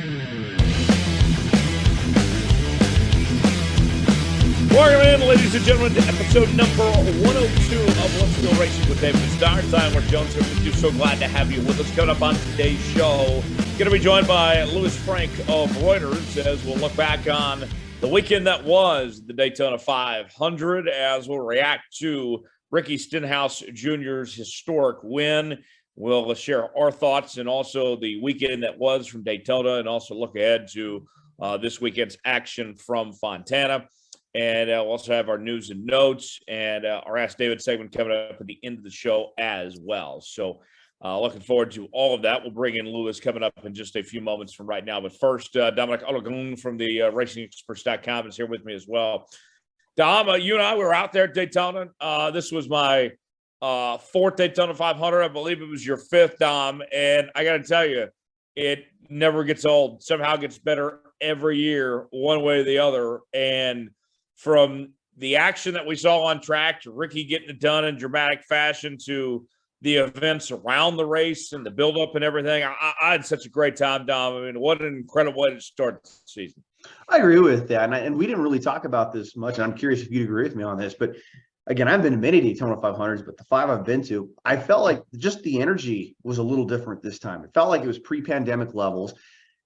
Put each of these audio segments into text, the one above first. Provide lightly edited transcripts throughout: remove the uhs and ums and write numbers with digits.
Welcome in, ladies and gentlemen, to episode number 102 of Let's Go Racing with David and Starr. Tyler Jones here with you. So glad to have you with us. Coming up on today's show, going to be joined by Franck of Reuters as we'll look back on the weekend that was the Daytona 500, as we'll react to Ricky Stenhouse Jr.'s historic win. We'll share our thoughts and also the weekend that was from Daytona, and also look ahead to this weekend's action from Fontana. And we'll also have our news and notes and our Ask David segment coming up at the end of the show as well. So looking forward to all of that. We'll bring in Lewis coming up in just a few moments from right now. But first, Danica from the RacingExperts.com is here with me as well. Dom, you and I were out there at Daytona. This was my fourth Daytona 500. I believe it was your fifth, Dom. And I got to tell you, it never gets old. Somehow gets better every year, one way or the other. And from the action that we saw on track to Ricky getting it done in dramatic fashion to the events around the race and the buildup and everything, I had such a great time, Dom. I mean, what an incredible way to start the season. I agree with that. And we didn't really talk about this much. And I'm curious if you'd agree with me on this. But again, I've been to many Daytona 500s, but the five I've been to, I felt like just the energy was a little different this time. It felt like it was pre-pandemic levels.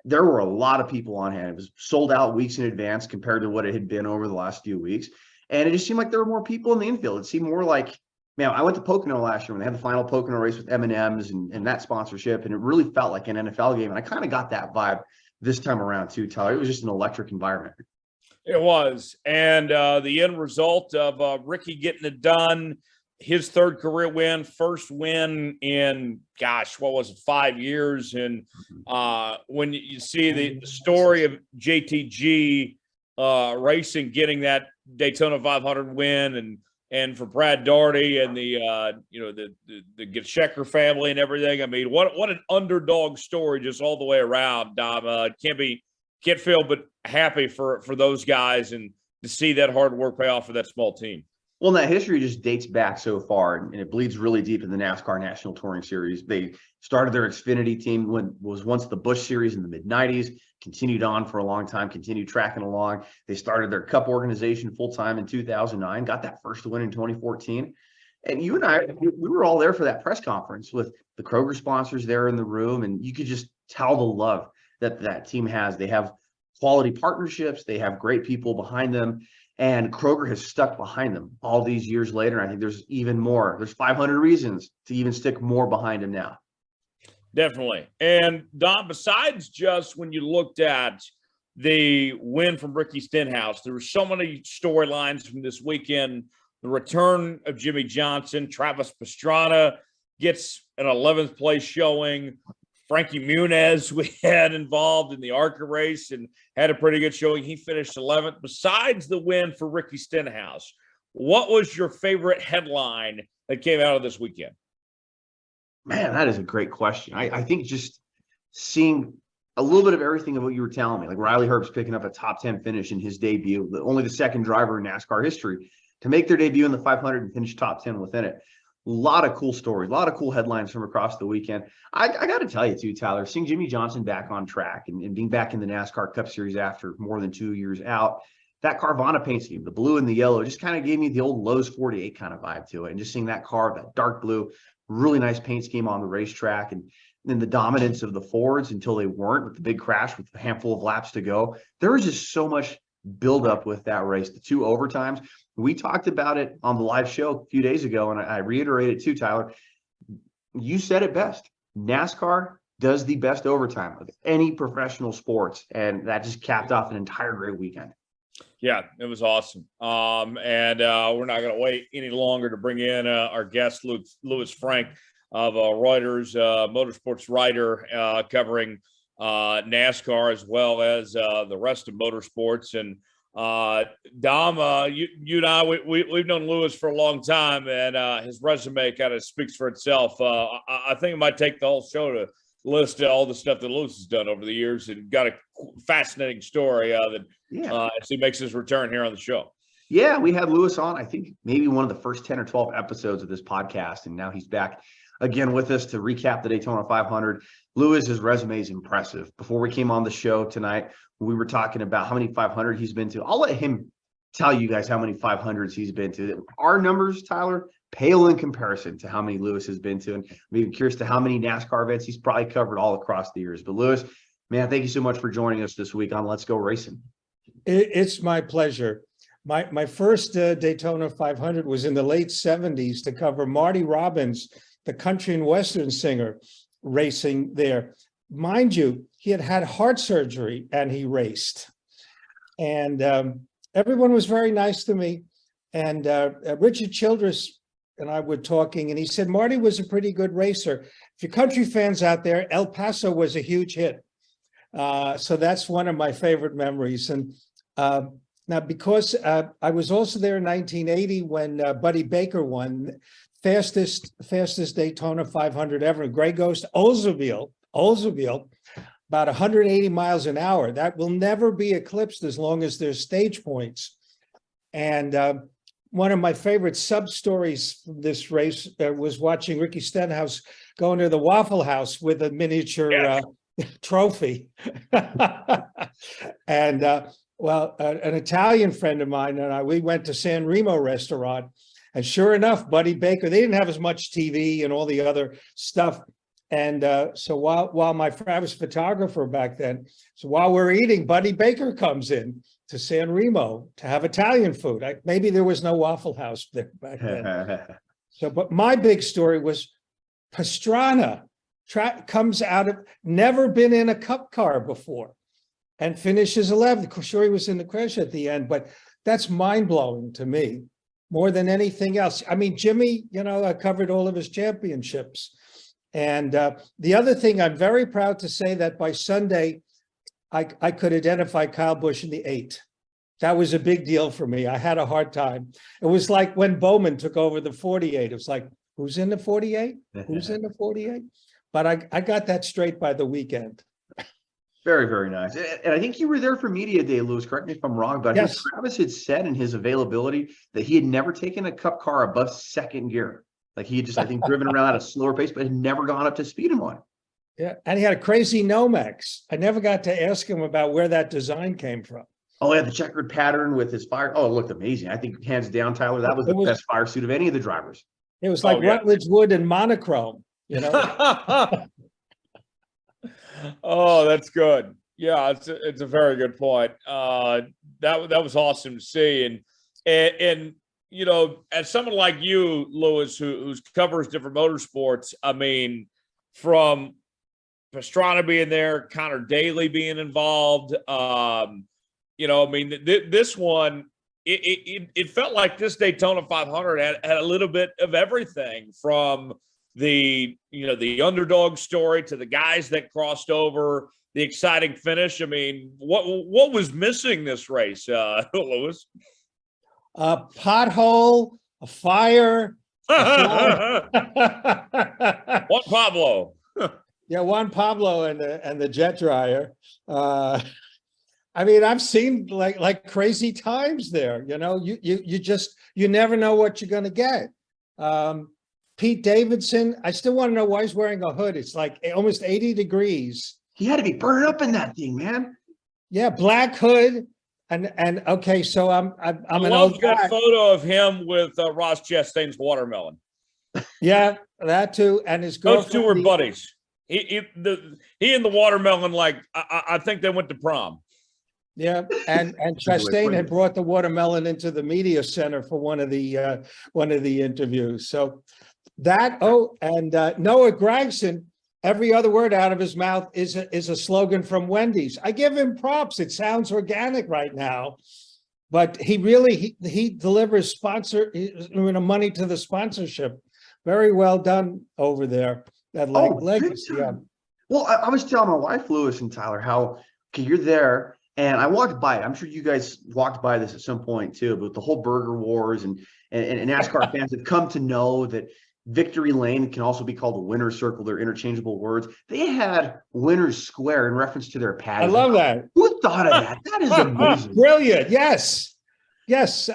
There were a lot of people on hand. It was sold out weeks in advance compared to what it had been over the last few weeks. And it just seemed like there were more people in the infield. It seemed more like, man, I went to Pocono last year when they had the final Pocono race with M&M's and that sponsorship. And it really felt like an NFL game. And I kind of got that vibe this time around too, Tyler. It was just an electric environment. It was. And the end result of Ricky getting it done, his third career win, first win in, 5 years. And when you see the story of JTG Racing getting that Daytona 500 win, and for Brad Daugherty and the Gitschecker family and everything, I mean, what an underdog story just all the way around, Dom. Can't feel but happy for those guys and to see that hard work pay off for that small team. Well, that history just dates back so far, and it bleeds really deep in the NASCAR National Touring Series. They started their Xfinity team when was once the Busch Series in the mid-'90s, continued on for a long time, continued tracking along. They started their Cup organization full-time in 2009, got that first win in 2014. And you and I, we were all there for that press conference with the Kroger sponsors there in the room, and you could just tell the love that team has. They have quality partnerships. They have great people behind them. And Kroger has stuck behind them all these years later. I think there's even more. There's 500 reasons to even stick more behind him now. Definitely. And Don, besides just when you looked at the win from Ricky Stenhouse, there were so many storylines from this weekend. The return of Jimmie Johnson, Travis Pastrana gets an 11th place showing. Frankie Muniz we had involved in the ARCA race and had a pretty good showing. He finished 11th. Besides the win for Ricky Stenhouse, what was your favorite headline that came out of this weekend? Man, that is a great question. I think just seeing a little bit of everything of what you were telling me, like Riley Herbst picking up a top 10 finish in his debut, only the second driver in NASCAR history to make their debut in the 500 and finish top 10 within it. A lot of cool stories, a lot of cool headlines from across the weekend. I got to tell you too, Tyler, seeing Jimmie Johnson back on track and being back in the NASCAR Cup Series after more than 2 years out, that Carvana paint scheme, the blue and the yellow, just kind of gave me the old Lowe's 48 kind of vibe to it. And just seeing that car, that dark blue, really nice paint scheme on the racetrack, and then the dominance of the Fords until they weren't with the big crash with a handful of laps to go. There was just so much buildup with that race, the two overtimes. We talked about it on the live show a few days ago, and I reiterate it too, Tyler. You said it best. NASCAR does the best overtime of any professional sports, and that just capped off an entire great weekend. Yeah, it was awesome. And we're not going to wait any longer to bring in our guest, Franck of Reuters, Motorsports writer, covering NASCAR as well as the rest of motorsports. And Dom, you and I, we've known Lewis for a long time, and his resume kind of speaks for itself. I think it might take the whole show to list all the stuff that Lewis has done over the years, and got a fascinating story as he makes his return here on the show. Yeah, we had Lewis on, I think maybe one of the first 10 or 12 episodes of this podcast, and now he's back. again with us to recap the Daytona 500. Lewis's resume is impressive. Before we came on the show tonight, we were talking about how many 500 he's been to. I'll let him tell you guys how many 500s he's been to. Our numbers, Tyler, pale in comparison to how many Lewis has been to. And I'm even curious to how many NASCAR events he's probably covered all across the years. But Lewis, man, thank you so much for joining us this week on Let's Go Racing. It's my pleasure. My first Daytona 500 was in the late 70s to cover Marty Robbins, the country and western singer, racing there. Mind you, he had had heart surgery and he raced. And everyone was very nice to me. And Richard Childress and I were talking, and he said, Marty was a pretty good racer. If you're country fans out there, El Paso was a huge hit. So that's one of my favorite memories. And now, because I was also there in 1980 when Buddy Baker won fastest Daytona 500 ever. Gray Ghost, Oldsmobile, about 180 miles an hour. That will never be eclipsed as long as there's stage points. And one of my favorite sub-stories from this race was watching Ricky Stenhouse go into the Waffle House with a miniature trophy. And well, an Italian friend of mine and I, we went to San Remo restaurant, and sure enough, Buddy Baker, they didn't have as much TV and all the other stuff. And so while I was a photographer back then, so while we're eating, Buddy Baker comes in to San Remo to have Italian food. Maybe there was no Waffle House there back then. So, but my big story was Pastrana comes out of, never been in a cup car before, and finishes 11th. Sure, he was in the crash at the end, but that's mind-blowing to me more than anything else. I mean, Jimmie, I covered all of his championships. And the other thing, I'm very proud to say that by Sunday, I could identify Kyle Busch in the 8. That was a big deal for me. I had a hard time. It was like when Bowman took over the 48. It was like, who's in the 48? Who's in the 48? But I got that straight by the weekend. Very, very nice. And I think you were there for Media Day, Lewis. Correct me if I'm wrong, but I think Travis had said in his availability that he had never taken a cup car above second gear. Like he had just, I think, driven around at a slower pace, but had never gone up to speed in one. Yeah, and he had a crazy Nomex. I never got to ask him about where that design came from. Oh, yeah, the checkered pattern with his fire. Oh, it looked amazing. I think hands down, Tyler, that was the best fire suit of any of the drivers. It was like Rutledge Wood and monochrome, Oh, that's good. Yeah, it's a very good point. That was awesome to see, and as someone like you, Lewis, who covers different motorsports, I mean, from Pastrana being there, Connor Daly being involved, this one, it felt like this Daytona 500 had a little bit of everything from the underdog story to the guys that crossed over, the exciting finish. I mean, what was missing this race, Lewis? A pothole, a fire. Juan Pablo. Yeah, Juan Pablo and the jet dryer. I mean, I've seen like crazy times there. You never know what you're going to get. Pete Davidson, I still want to know why he's wearing a hood. It's like almost 80 degrees. He had to be burning up in that thing, man. Yeah, black hood. And okay, so I'm an old guy. That photo of him with Ross Chastain's watermelon. Yeah, that too. And his girlfriend. Those two were buddies. He and the watermelon, I think they went to prom. Yeah, and Chastain had brought the watermelon into the media center for one of the interviews. So that Noah Gragson, every other word out of his mouth is a slogan from Wendy's. I give him props. It sounds organic right now, but he delivers money to the sponsorship. Very well done over there. That legacy. Yeah. Well, I was telling my wife, Lewis and Tyler, how you're there. And I walked by it. I'm sure you guys walked by this at some point too, but the whole burger wars and NASCAR fans have come to know that Victory Lane can also be called the winner's circle. They're interchangeable words. They had Winner's Square in reference to their patio. I love that. Who thought of that? That is amazing. Brilliant. Yes. Yes,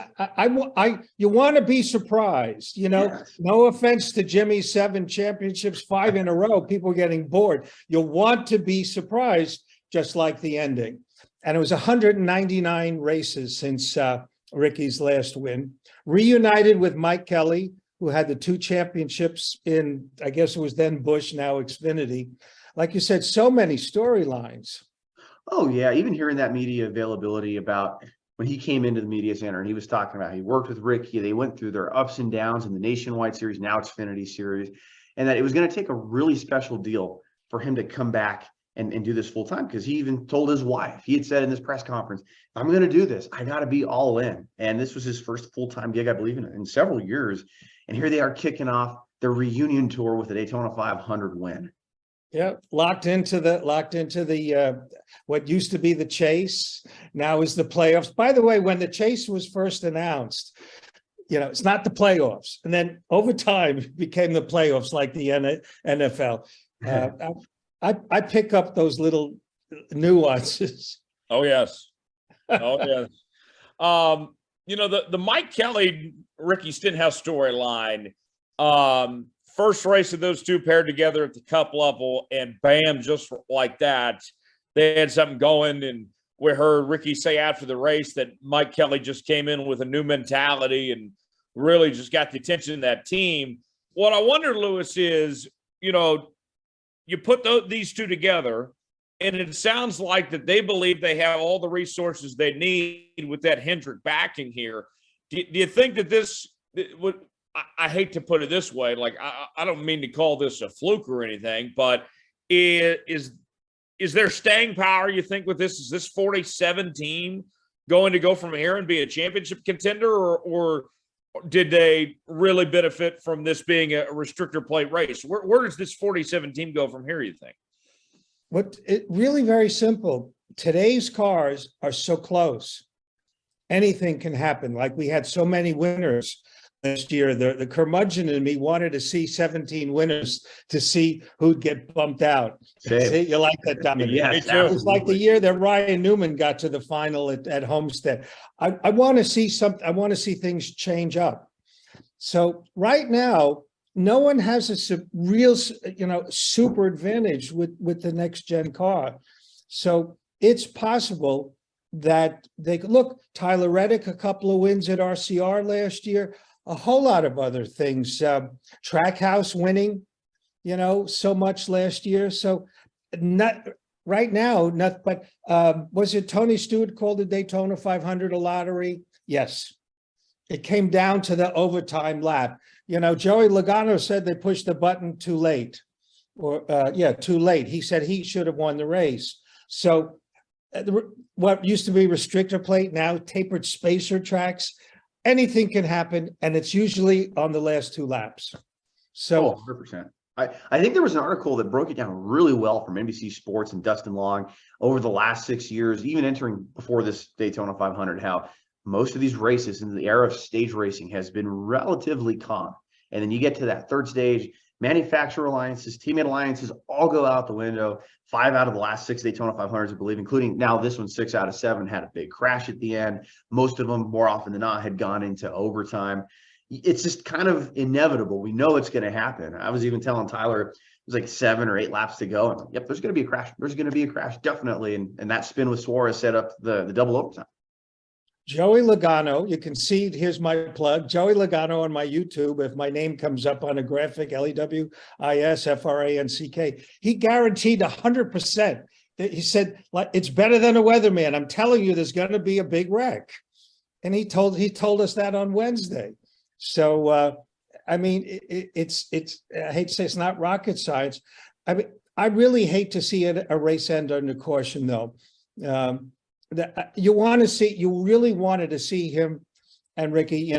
you want to be surprised, Yes. no offense to Jimmie's 7 championships, 5 in a row, people are getting bored. You'll want to be surprised, just like the ending. And it was 199 races since Ricky's last win. Reunited with Mike Kelly, who had the 2 championships in, I guess it was then Busch, now Xfinity. Like you said, so many storylines. Oh yeah, even hearing that media availability about when he came into the media center and he was talking about he worked with Ricky, they went through their ups and downs in the Nationwide Series, now Xfinity Series, and that it was going to take a really special deal for him to come back and do this full time, because he even told his wife, he had said in this press conference, if I'm going to do this, I got to be all in. And this was his first full-time gig, I believe, in several years. And here they are kicking off their reunion tour with the Daytona 500 win. Yeah, locked into the what used to be the chase, now is the playoffs. By the way, when the chase was first announced, it's not the playoffs, and then over time it became the playoffs, like the NFL. I pick up those little nuances. Oh yes, oh yes. The Mike Kelly, Ricky Stenhouse storyline. First race of those two paired together at the Cup level, and bam, just like that, they had something going. And we heard Ricky say after the race that Mike Kelly just came in with a new mentality and really just got the attention of that team. What I wonder, Lewis, is, you put these two together, and it sounds like that they believe they have all the resources they need with that Hendrick backing here. Do you think that this would – I hate to put it this way, like I don't mean to call this a fluke or anything, but is there staying power, you think, with this? Is this 47 team going to go from here and be a championship contender, or did they really benefit from this being a restrictor plate race? Where does this 47 team go from here, you think? Really very simple. Today's cars are so close. Anything can happen. Like we had so many winners last year. The curmudgeon in me wanted to see 17 winners to see who'd get bumped out. See, you like that, Dominic? Yes, it was like the year that Ryan Newman got to the final at Homestead. I want to see something. I want to see things change up. So right now, no one has a real, super advantage with the next gen car. So it's possible that they could look. Tyler Reddick, a couple of wins at RCR last year. A whole lot of other things. Trackhouse winning, so much last year. So not right now, but was it Tony Stewart called the Daytona 500 a lottery? Yes. It came down to the overtime lap. Joey Logano said they pushed the button too late. Too late. He said he should have won the race. So what used to be restrictor plate, now tapered spacer tracks. Anything can happen, and it's usually on the last 2 laps. So 100%. I think there was an article that broke it down really well from NBC Sports and Dustin Long over the last 6 years, even entering before this Daytona 500, how most of these races in the era of stage racing has been relatively calm. And then you get to that third stage, manufacturer alliances, teammate alliances all go out the window. 5 out of the last 6 Daytona 500s, I believe, including now this one, 6 out of 7 had a big crash at the end. Most of them, more often than not, had gone into overtime. It's just kind of inevitable. We know it's going to happen. I was even telling Tyler, it was like 7 or 8 laps to go. And I'm like, yep, there's going to be a crash. There's going to be a crash, definitely. And that spin with Suarez set up the double overtime. Joey Logano, you can see, here's my plug, Joey Logano on my YouTube. If my name comes up on a graphic, LEWISFRANCK, he guaranteed 100%. He said, it's better than a weatherman. I'm telling you, there's going to be a big wreck. And he told us that on Wednesday. So, it's I hate to say it's not rocket science. I really hate to see a race end under caution, though. You really wanted to see him and Ricky,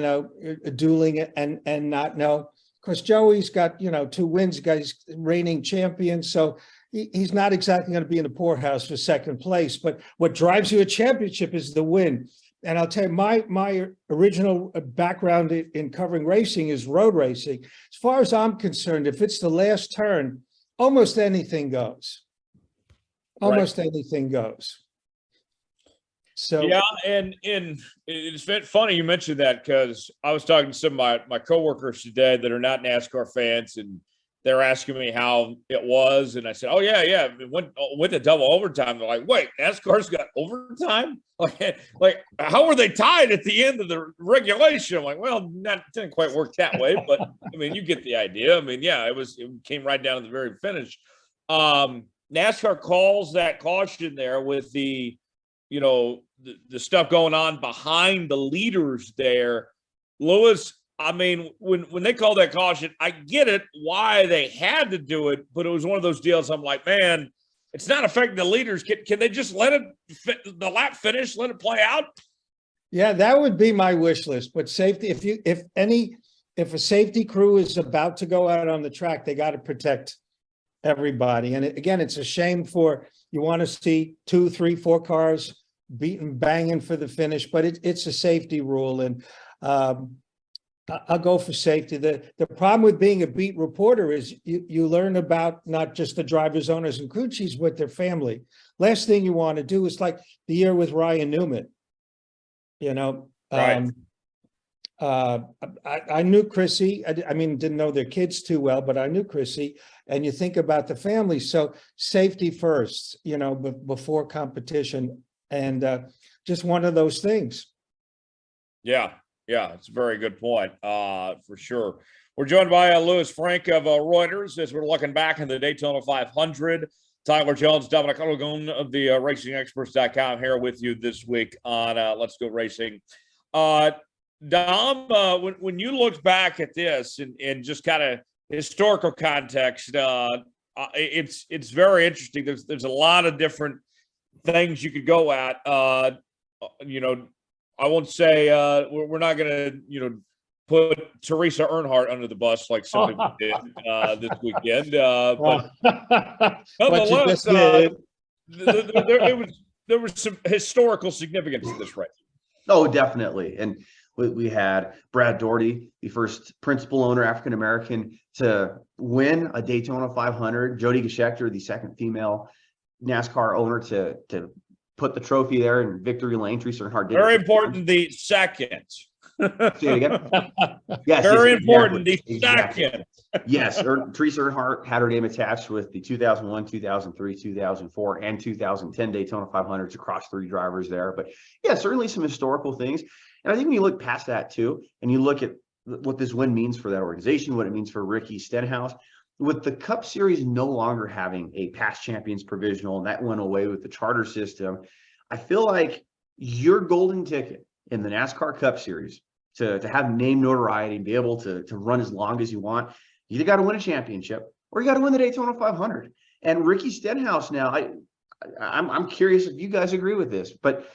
dueling and not know. Of course, Joey's got, 2 wins, he's reigning champion. So he's not exactly going to be in the poorhouse for second place. But what drives you a championship is the win. And I'll tell you, my original background in covering racing is road racing. As far as I'm concerned, if it's the last turn, almost anything goes. Almost anything goes. So Yeah, and it's funny you mentioned that because I was talking to some of my coworkers today that are not NASCAR fans, and they're asking me how it was, and I said, "Oh yeah, it went to double overtime." They're like, "Wait, NASCAR's got overtime? Like how were they tied at the end of the regulation?" I'm like, "Well, didn't quite work that way, but I mean, you get the idea. I mean, yeah, it came right down to the very finish." NASCAR calls that caution there with the the stuff going on behind the leaders there. Lewis, I mean, when they called that caution, I get it why they had to do it, but it was one of those deals. I'm like, man, it's not affecting the leaders. Can they just let the lap finish, let it play out? yeah, that would be my wish list. But safety, if a safety crew is about to go out on the track, they got to protect everybody. And again, it's a shame you want to see 2, 3, 4 cars banging for the finish, but it's a safety rule. And I'll go for safety. The problem with being a beat reporter is you learn about not just the drivers, owners, and crew chiefs, but their family. Last thing you want to do is like the year with Ryan Newman. Right. I knew Chrissy. I mean, didn't know their kids too well, but I knew Chrissy. And you think about the family. So safety first, before competition, and just one of those things. Yeah, it's a very good point, for sure. We're joined by Louis Franck of Reuters as we're looking back in the Daytona 500. Tyler Jones, Dominic Oregon of the RacingExperts.com here with you this week on Let's Go Racing. Dom, when you look back at this and just kind of historical context, it's very interesting. There's a lot of different things you could go at. I won't say we're not going to put Teresa Earnhardt under the bus like some people did this weekend, but nonetheless, there was some historical significance to this race. Oh, definitely. And we had Brad Daugherty, the first principal owner African-American to win a Daytona 500. Jody Geschechter, the second female NASCAR owner to put the trophy there in victory lane. Teresa Earnhardt did very important. The second. Say it again. Yes, very important. Exactly. The second. Yes, Teresa Earnhardt had her name attached with the 2001, 2003, 2004, and 2010 Daytona 500s across 3 drivers there. But yeah, certainly some historical things. And I think when you look past that too, and you look at what this win means for that organization, what it means for Ricky Stenhouse, with the Cup Series no longer having a past champions provisional, and that went away with the charter system, I feel like your golden ticket in the NASCAR Cup Series to have name notoriety and be able to run as long as you want, you either got to win a championship or you got to win the Daytona 500. And Ricky Stenhouse now, I'm curious if you guys agree with this, but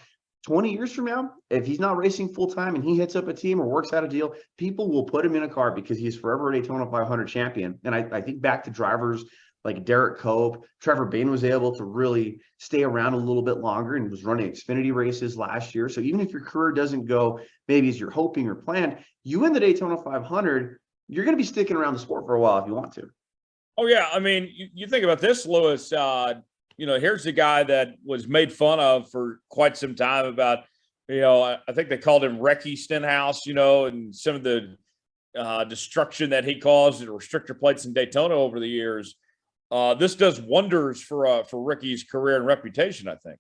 20 years from now, if he's not racing full time and he hits up a team or works out a deal, people will put him in a car because he's forever a Daytona 500 champion. And I think back to drivers like Derek Cope, Trevor Bayne was able to really stay around a little bit longer and was running Xfinity races last year. So even if your career doesn't go maybe as you're hoping or planned, you win the Daytona 500, you're going to be sticking around the sport for a while if you want to. Oh yeah, I mean, you think about this, Lewis. Here's the guy that was made fun of for quite some time about, I think they called him Ricky Stenhouse, and some of the destruction that he caused at restrictor plates in Daytona over the years. This does wonders for Ricky's career and reputation, I think.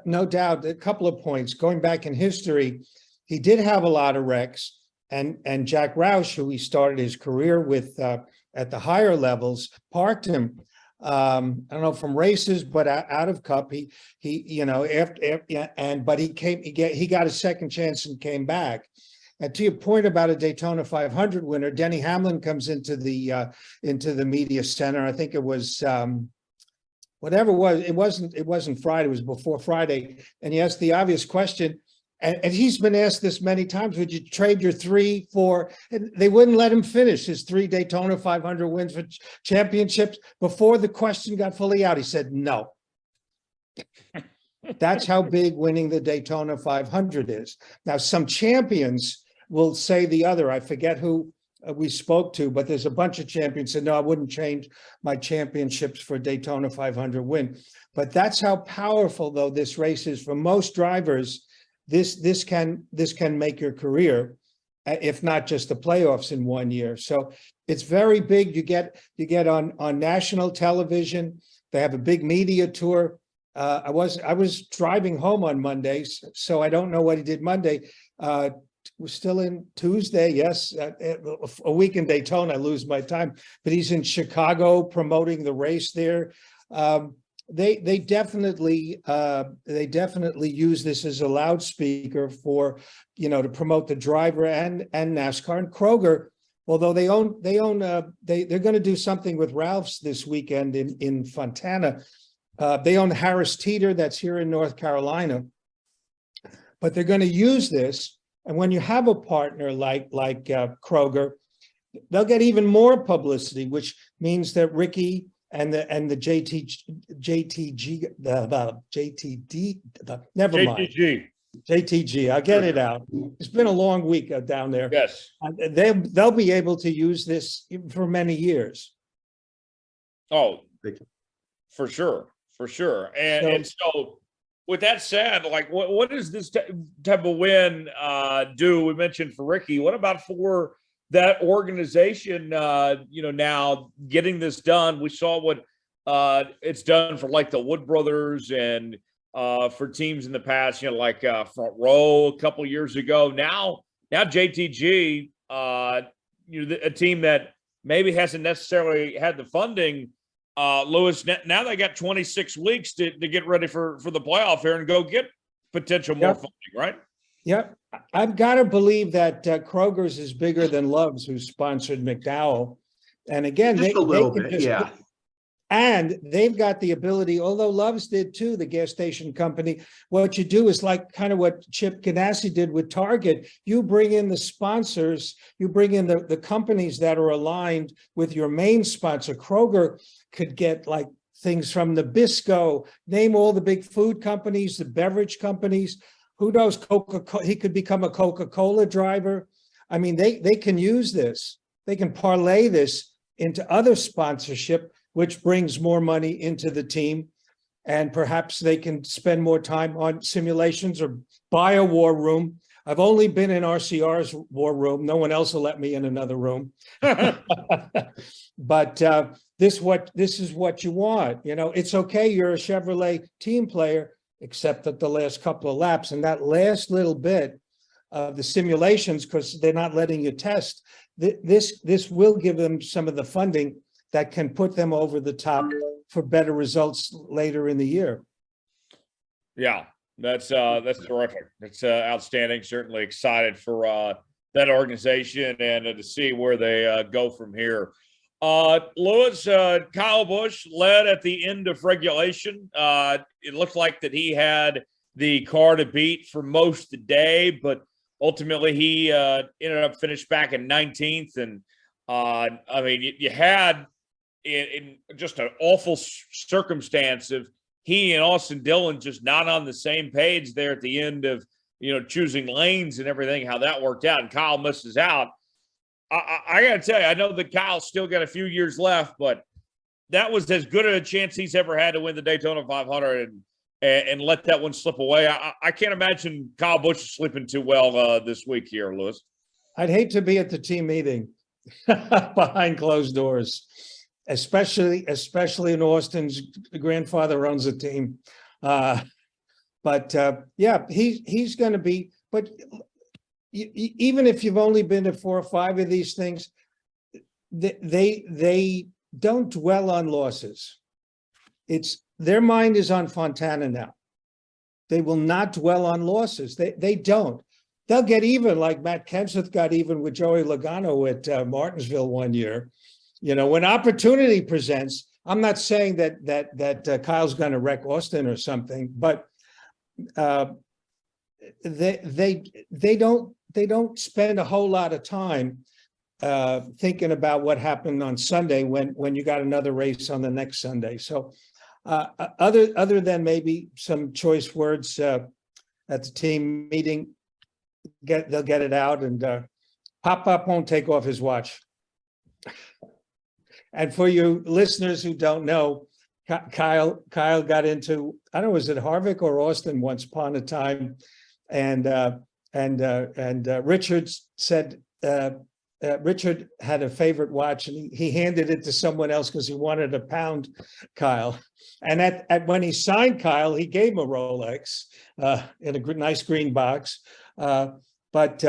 No doubt. A couple of points. Going back in history, he did have a lot of wrecks, and Jack Roush, who he started his career with at the higher levels, parked him. I don't know, from races, but out of Cup, he but he got a second chance and came back. And to your point about a Daytona 500 winner, Denny Hamlin comes into the media center. I think it was whatever it was. It wasn't Friday. It was before Friday. And he asked the obvious question, and he's been asked this many times: would you trade your 3 for? And they wouldn't let him finish his 3 Daytona 500 wins for championships. Before the question got fully out, he said no. That's how big winning the Daytona 500 is. Now, some champions will say the other. I forget who we spoke to, but there's a bunch of champions said, no, I wouldn't change my championships for Daytona 500 win. But that's how powerful, though, this race is for most drivers. This can make your career, if not just the playoffs in 1 year. So it's very big. You get on national television. They have a big media tour. I was driving home on Mondays, so I don't know what he did Monday. We're still in Tuesday. Yes, a week in Daytona, I lose my time. But he's in Chicago promoting the race there. They definitely use this as a loudspeaker for, to promote the driver and NASCAR. And Kroger, although they're going to do something with Ralph's this weekend in Fontana. They own Harris Teeter, that's here in North Carolina, but they're going to use this. And when you have a partner like Kroger, they'll get even more publicity, which means that Ricky and the JTG, I'll get it out. It's been a long week down there. Yes, they'll be able to use this for many years. Oh, for sure. And so with that said, like what does this type of win do? We mentioned for Ricky. What about for that organization? Now getting this done, we saw what it's done for like the Wood Brothers and for teams in the past. Like Front Row a couple years ago. Now JTG, a team that maybe hasn't necessarily had the funding. Lewis, now they got 26 weeks to get ready for the playoff here and go get potential more funding, right? Yeah, I've got to believe that Kroger's is bigger than Love's, who sponsored McDowell. And again, just a little bit, yeah. And they've got the ability, although Love's did too, the gas station company, what you do is like kind of what Chip Ganassi did with Target. You bring in the sponsors, you bring in the companies that are aligned with your main sponsor. Kroger could get like things from Nabisco, name all the big food companies, the beverage companies. Who knows, Coca-Cola, he could become a Coca-Cola driver. I mean, they can use this. They can parlay this into other sponsorship, which brings more money into the team. And perhaps they can spend more time on simulations or buy a war room. I've only been in RCR's war room. No one else will let me in another room. But this is what you want. It's okay. You're a Chevrolet team player, except at the last couple of laps. And that last little bit of the simulations, because they're not letting you test, this will give them some of the funding that can put them over the top for better results later in the year. Yeah, that's terrific. It's outstanding. Certainly excited for that organization and to see where they go from here. Lewis, Kyle Busch led at the end of regulation. It looked like that he had the car to beat for most of the day, but ultimately he ended up finished back in 19th. And I mean, you had in just an awful circumstance of he and Austin Dillon just not on the same page there at the end of, choosing lanes and everything, how that worked out. And Kyle misses out. I got to tell you, I know that Kyle's still got a few years left, but that was as good a chance he's ever had to win the Daytona 500 and let that one slip away. I can't imagine Kyle Busch is sleeping too well this week here, Lewis. I'd hate to be at the team meeting behind closed doors, especially in Austin's grandfather owns a team. But he's going to be, but even if you've only been to 4 or 5 of these things, they don't dwell on losses. Their mind is on Fontana now. They will not dwell on losses. They don't. They'll get even, like Matt Kenseth got even with Joey Logano at Martinsville one year. When opportunity presents, I'm not saying that Kyle's going to wreck Austin or something, but they don't spend a whole lot of time thinking about what happened on Sunday when you got another race on the next Sunday. So other than maybe some choice words at the team meeting, they'll get it out and Pop won't take off his watch. And for you listeners who don't know, Kyle got into, I don't know, was it Harvick or Austin once upon a time, and Richard said Richard had a favorite watch, and he handed it to someone else because he wanted to pound Kyle. And at when he signed Kyle, he gave him a Rolex in a nice green box. But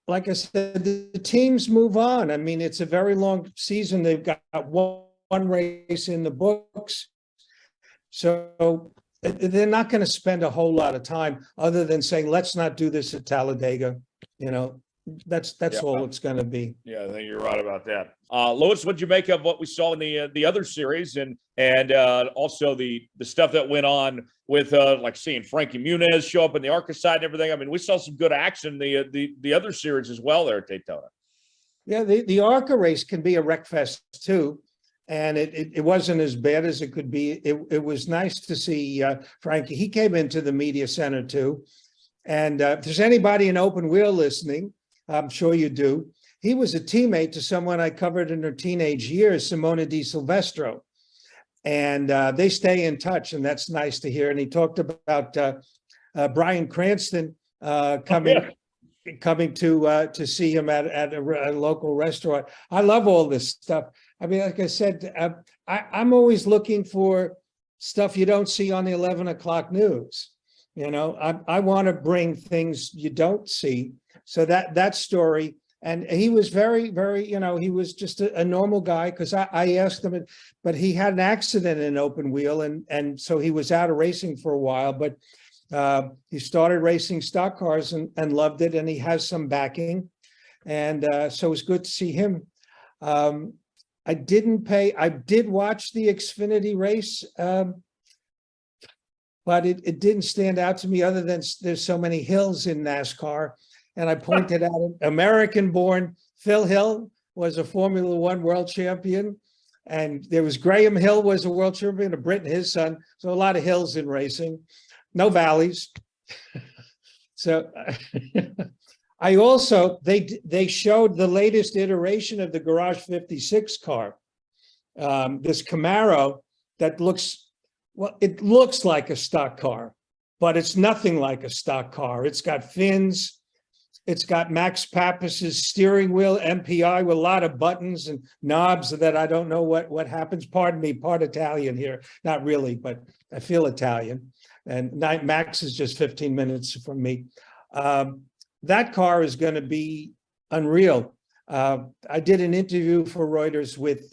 like I said, the teams move on. I mean, it's a very long season. They've got one race in the books. So they're not going to spend a whole lot of time other than saying, let's not do this at Talladega. You know, that's all it's going to be. Yeah, I think you're right about that. Lewis, what'd you make of what we saw in the other series, and also the stuff that went on with like seeing Frankie Muniz show up in the ARCA side and everything? I mean, we saw some good action the other series as well there at Daytona. Yeah, the ARCA race can be a wreck fest too, and it wasn't as bad as it could be. It was nice to see Frankie. He came into the media center too, and if there's anybody in open wheel listening, I'm sure you do. He was a teammate to someone I covered in her teenage years, Simona Di Silvestro. And they stay in touch, and that's nice to hear. And he talked about Brian Cranston coming to see him at a local restaurant. I love all this stuff. I mean, like I said, I'm always looking for stuff you don't see on the 11 o'clock news. You know, I want to bring things you don't see. So that story, and he was very, very, you know, he was just a normal guy, because I asked him, but he had an accident in open wheel, and so he was out of racing for a while, but he started racing stock cars and loved it, and he has some backing, and so it was good to see him. I did watch the Xfinity race, but it didn't stand out to me other than there's so many hills in NASCAR. And I pointed out American-born Phil Hill was a Formula One world champion. And there was Graham Hill was a world champion, of Britain, his son. So a lot of hills in racing, no valleys. So I also, they showed the latest iteration of the Garage 56 car, this Camaro that looks, well, it looks like a stock car, but it's nothing like a stock car. It's got fins. It's got Max Pappas's steering wheel, MPI, with a lot of buttons and knobs that I don't know what happens. Pardon me, part Italian here. Not really, but I feel Italian. And Max is just 15 minutes from me. That car is going to be unreal. I did an interview for Reuters with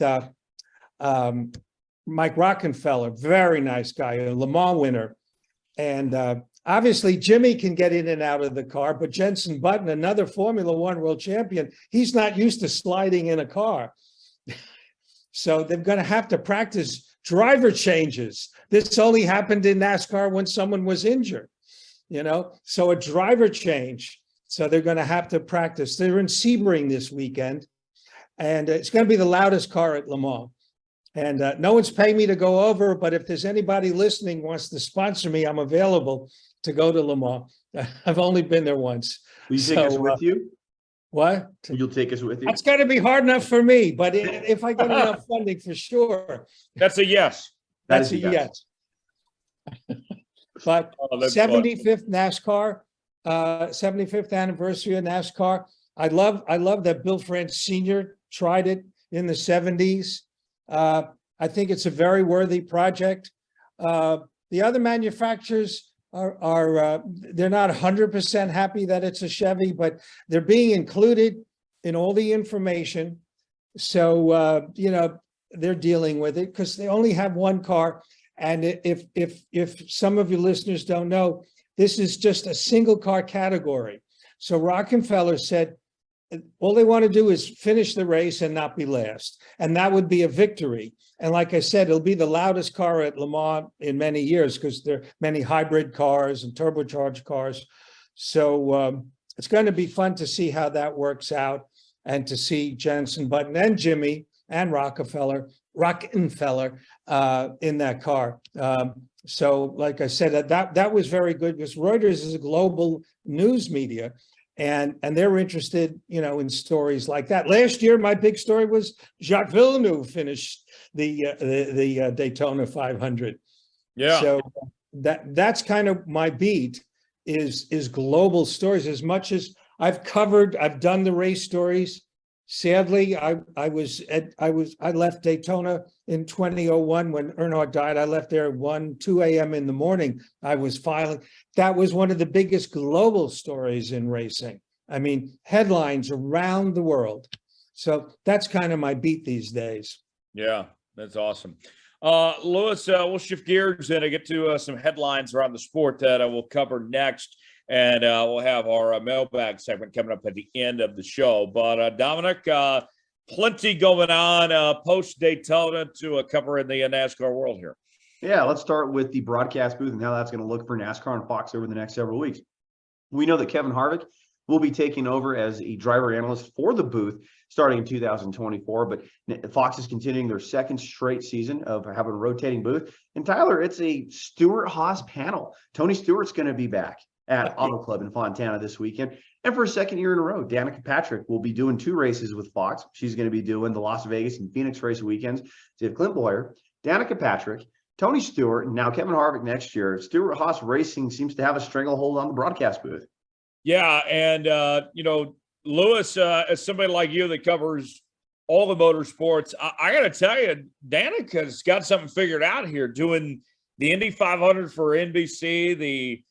Mike Rockenfeller, very nice guy, a Le Mans winner. And obviously, Jimmie can get in and out of the car, but Jenson Button, another Formula One world champion, he's not used to sliding in a car. So they're going to have to practice driver changes. This only happened in NASCAR when someone was injured, you know, so a driver change. So they're going to have to practice. They're in Sebring this weekend, and it's going to be the loudest car at Le Mans. And no one's paying me to go over, but if there's anybody listening who wants to sponsor me, I'm available to go to Le Mans. I've only been there once. Will you take us with you? What? You'll take us with you? That's got to be hard enough for me, but if I get enough funding, for sure. That's a yes. That's a yes. But 75th NASCAR, 75th anniversary of NASCAR. I love that Bill France Sr. tried it in the 70s. I think it's a very worthy project. The other manufacturers are they're not 100% happy that it's a Chevy, but they're being included in all the information. So, you know, they're dealing with it because they only have one car. And if some of your listeners don't know, this is just a single car category. So Rockefeller said, all they want to do is finish the race and not be last. And that would be a victory. And like I said, it'll be the loudest car at Le Mans in many years because there are many hybrid cars and turbocharged cars. So it's going to be fun to see how that works out and to see Jenson Button and Jimmie and Rockefeller in that car. So like I said, that was very good because Reuters is a global news media. And they're interested, in stories like that. Last year, my big story was Jacques Villeneuve finished the Daytona 500. Yeah. So that's kind of my beat is global stories. As much as I've done the race stories. Sadly, I left Daytona in 2001 when Earnhardt died. I left there at 2 a.m. in the morning. I was filing. That was one of the biggest global stories in racing. I mean, headlines around the world. So that's kind of my beat these days. Yeah, that's awesome. Louis, we'll shift gears and get to some headlines around the sport that we'll cover next. And we'll have our mailbag segment coming up at the end of the show. But Dominic, plenty going on post-Daytona to cover in the NASCAR world here. Yeah, let's start with the broadcast booth and how that's going to look for NASCAR and Fox over the next several weeks. We know that Kevin Harvick will be taking over as a driver analyst for the booth starting in 2024. But Fox is continuing their second straight season of having a rotating booth. And Tyler, it's a Stewart Haas panel. Tony Stewart's going to be back at Auto Club in Fontana this weekend. And for a second year in a row, Danica Patrick will be doing 2 races with Fox. She's going to be doing the Las Vegas and Phoenix race weekends. So you have Clint Boyer, Danica Patrick, Tony Stewart, and now Kevin Harvick next year. Stewart Haas Racing seems to have a stranglehold on the broadcast booth. Yeah, and, Louis, as somebody like you that covers all the motorsports, I got to tell you, Danica's got something figured out here, doing the Indy 500 for NBC, the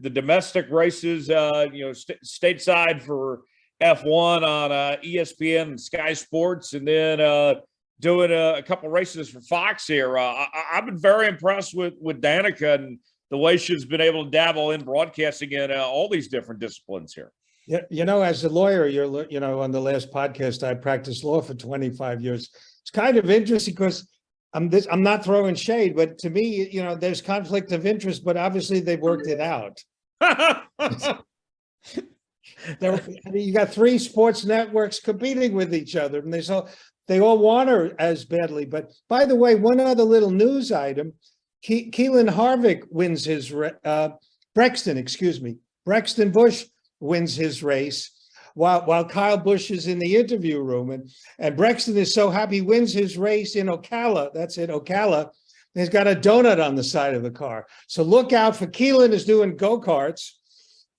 domestic races, stateside for F1 on ESPN and Sky Sports, and then doing a couple races for Fox here. I've been very impressed with Danica and the way she's been able to dabble in broadcasting in all these different disciplines here. Yeah, as a lawyer, on the last podcast, I practiced law for 25 years. It's kind of interesting because I'm not throwing shade, but to me, there's conflict of interest, but obviously they've worked it out. You got 3 sports networks competing with each other, and they all want her as badly. But by the way, one other little news item: Keelan Harvick wins his Braxton Busch wins his race. While Kyle Busch is in the interview room, and Braxton is so happy he wins his race in Ocala. That's it, Ocala. He's got a donut on the side of the car. So look out for Keelan is doing go-karts,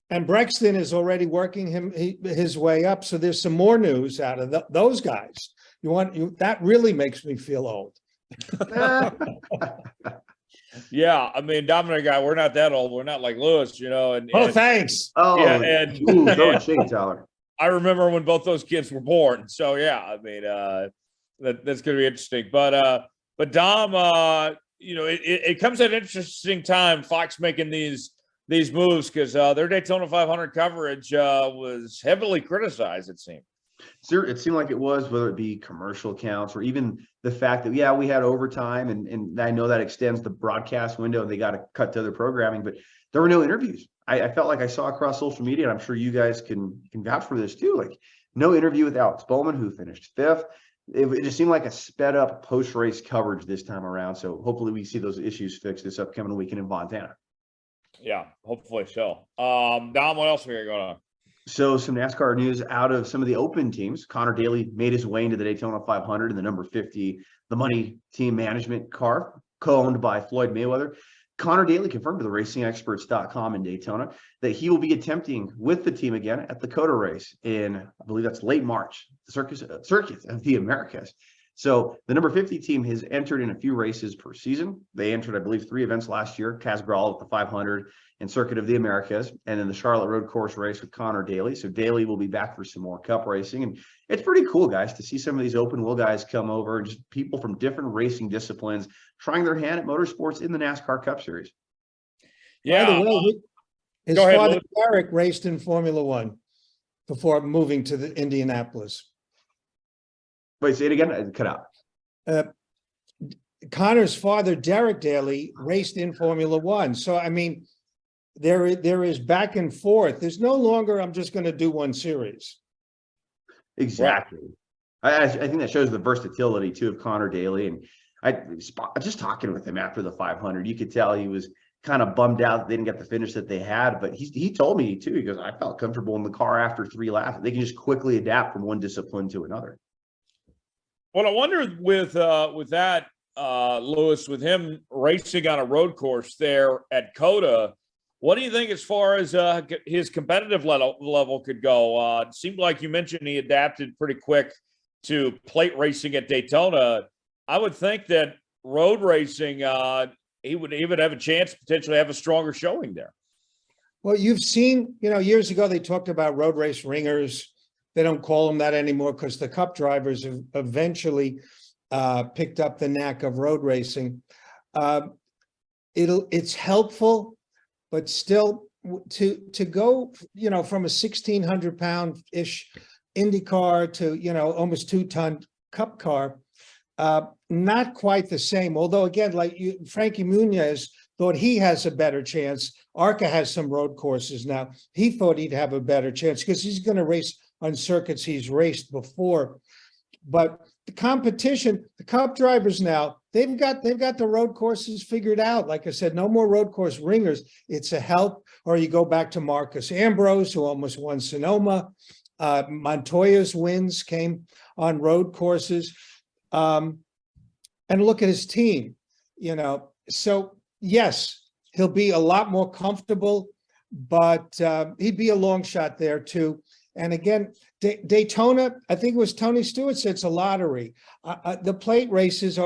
and Braxton is already working his way up. So there's some more news out of those guys. That really makes me feel old. Yeah, I mean, Dominic and I, we're not that old. We're not like Louis, Thanks. Oh, yeah, don't shade, Tyler. I remember when both those kids were born. So yeah, I mean, that's going to be interesting. But Dom, it comes at an interesting time. Fox making these moves because their Daytona 500 coverage was heavily criticized. It seemed. It seemed like it was, whether it be commercial accounts or even the fact that we had overtime, and I know that extends the broadcast window. And they got to cut to other programming, but there were no interviews. I felt like I saw across social media, and I'm sure you guys can vouch for this too. Like no interview with Alex Bowman, who finished 5th. It just seemed like a sped up post race coverage this time around. So hopefully we see those issues fixed this upcoming weekend in Montana. Yeah, hopefully so. Dom, what else we got going on? So some NASCAR news out of some of the open teams. Connor Daly made his way into the Daytona 500 in the number 50, the Money Team Management car, co-owned by Floyd Mayweather. Connor Daly confirmed to the racingexperts.com in Daytona that he will be attempting with the team again at the COTA race in, I believe that's late March, the Circuit of the Americas. So the number 50 team has entered in a few races per season. They entered, I believe, 3 events last year: Casgrall at the 500 and Circuit of the Americas, and then the Charlotte Road Course race with Connor Daly. So Daly will be back for some more Cup racing. And it's pretty cool, guys, to see some of these open wheel guys come over, and just people from different racing disciplines trying their hand at motorsports in the NASCAR Cup Series. Yeah. By the way, his father, Derek, raced in Formula One before moving to the Indianapolis. Wait, say it again. I cut out. Connor's father, Derek Daly, raced in Formula One. So, I mean, there is back and forth. There's no longer, I'm just going to do one series. Exactly. Right. I think that shows the versatility, too, of Connor Daly. And I just talking with him after the 500, you could tell he was kind of bummed out that they didn't get the finish that they had. But he told me too, he goes, I felt comfortable in the car after 3 laps. They can just quickly adapt from one discipline to another. Well, I wonder with that, Lewis, with him racing on a road course there at COTA, what do you think as far as his competitive level could go? It seemed like you mentioned he adapted pretty quick to plate racing at Daytona. I would think that road racing, he would have a chance to potentially have a stronger showing there. Well, you've seen, years ago they talked about road race ringers. They don't call them that anymore because the Cup drivers have eventually picked up the knack of road racing. It's helpful, but still to go, from a 1,600-pound-ish Indy car to, almost 2-ton Cup car, not quite the same. Although again, like Frankie Muniz thought he has a better chance. ARCA has some road courses now. He thought he'd have a better chance because he's going to race on circuits he's raced before. But the competition, the Cup drivers now, they've got the road courses figured out. Like I said, no more road course ringers. It's a help. Or you go back to Marcus Ambrose, who almost won Sonoma. Montoya's wins came on road courses. And look at his team, So yes, he'll be a lot more comfortable, but he'd be a long shot there too. And again, Daytona, I think it was Tony Stewart said it's a lottery. The plate races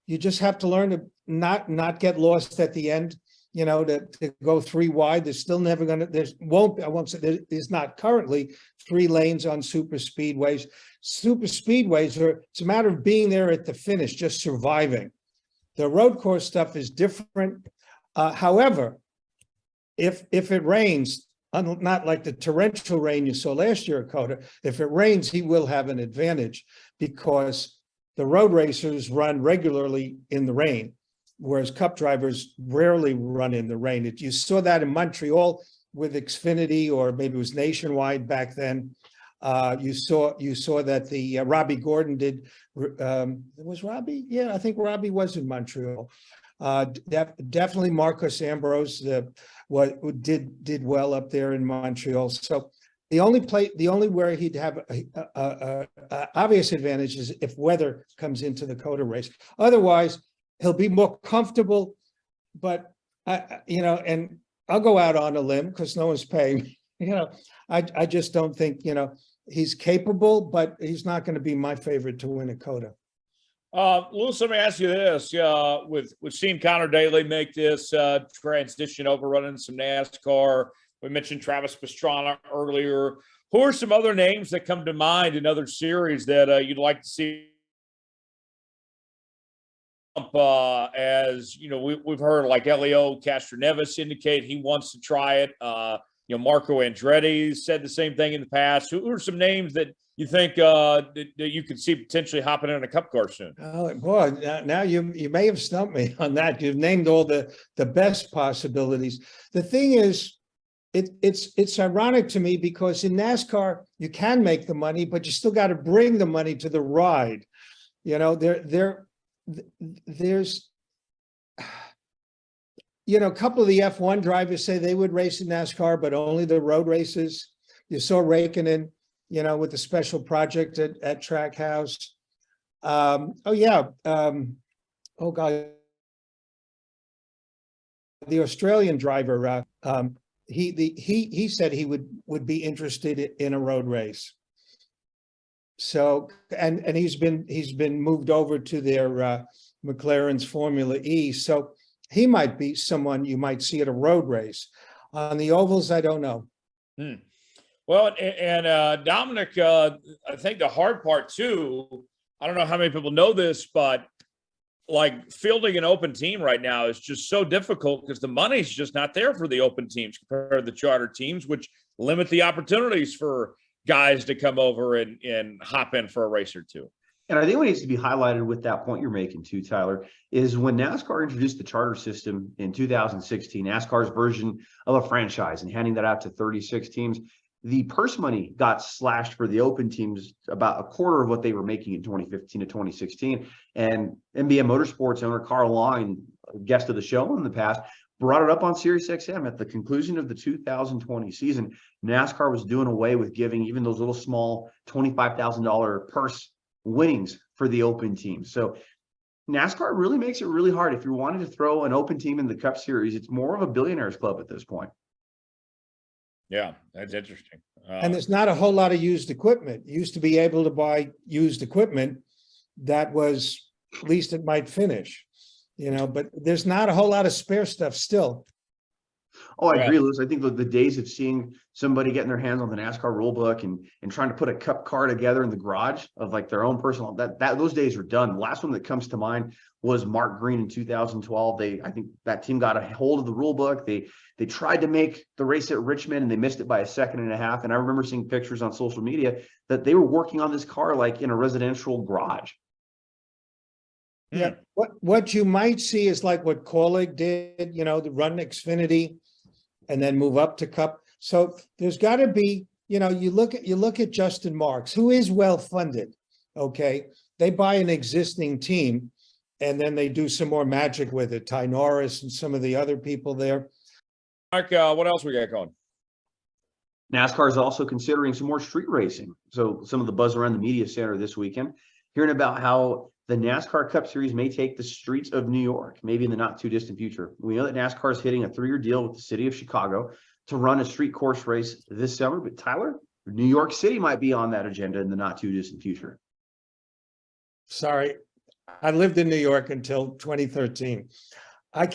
you just have to learn to not get lost at the end, to go 3 wide. There's still never going to, I won't say there's not currently 3 lanes on super speedways. Super speedways it's a matter of being there at the finish, just surviving. The road course stuff is different. However, if it rains, not like the torrential rain you saw last year at COTA, if it rains, he will have an advantage because the road racers run regularly in the rain, whereas Cup drivers rarely run in the rain. You saw that in Montreal with Xfinity, or maybe it was Nationwide back then. You saw that the Robbie Gordon did. Was Robbie? Yeah, I think Robbie was in Montreal. Definitely Marcus Ambrose did well up there in Montreal. So the only where he'd have a obvious advantage is if weather comes into the COTA race. Otherwise, he'll be more comfortable. But and I'll go out on a limb because no one's paying. I just don't think he's capable, but he's not going to be my favorite to win a COTA. Lewis, let me ask you this: we've seen Connor Daly make this transition over running some NASCAR. We mentioned Travis Pastrana earlier. Who are some other names that come to mind in other series that you'd like to see? As we've heard like Elio Castroneves indicate he wants to try it. Marco Andretti said the same thing in the past. Who are some names that you think that you could see potentially hopping in a Cup car soon? Oh boy, now you may have stumped me on that. You've named all the best possibilities. The thing is, it's ironic to me because in NASCAR you can make the money, but you still got to bring the money to the ride. There's a couple of the F1 drivers say they would race in NASCAR, but only the road races. You saw Raikkonen, with the special project at Trackhouse. Oh God, the Australian driver. He said he would be interested in a road race. So and he's been moved over to their McLaren's Formula E. So he might be someone you might see at a road race. On the ovals, I don't know. Well, and Dominic, I think the hard part too, I don't know how many people know this, but like fielding an open team right now is just so difficult because the money's just not there for the open teams compared to the charter teams, which limit the opportunities for guys to come over and hop in for a race or two. And I think what needs to be highlighted with that point you're making too, Tyler, is when NASCAR introduced the charter system in 2016, NASCAR's version of a franchise and handing that out to 36 teams, the purse money got slashed for the open teams about a quarter of what they were making in 2015 to 2016. And NBA Motorsports owner Carl Long, guest of the show in the past, brought it up on SiriusXM at the conclusion of the 2020 season. NASCAR was doing away with giving even those little small $25,000 purse winnings for the open team. So NASCAR really makes it really hard. If you're wanting to throw an open team in the Cup Series, it's more of a billionaires club at this point. Yeah, that's interesting. And there's not a whole lot of used equipment. You used to be able to buy used equipment that was, at least it might finish, but there's not a whole lot of spare stuff still. Oh, I agree, Lewis. I think the days of seeing somebody getting their hands on the NASCAR rule book and trying to put a Cup car together in the garage of like their own personal, that those days are done. The last one that comes to mind was Mark Green in 2012. I think that team got a hold of the rule book. They tried to make the race at Richmond and they missed it by a second and a half. And I remember seeing pictures on social media that they were working on this car like in a residential garage. Yeah. What you might see is like what Kaulig did, the run Xfinity and then move up to Cup. So there's got to be, you look at Justin Marks, who is well funded. Okay. They buy an existing team and then they do some more magic with it. Ty Norris and some of the other people there. Mark, what else we got going? NASCAR is also considering some more street racing. So some of the buzz around the media center this weekend, hearing about how the NASCAR Cup Series may take the streets of New York, maybe in the not too distant future. We know that NASCAR is hitting a 3-year deal with the city of Chicago to run a street course race this summer. But Tyler, New York City might be on that agenda in the not too distant future. Sorry, I lived in New York until 2013. I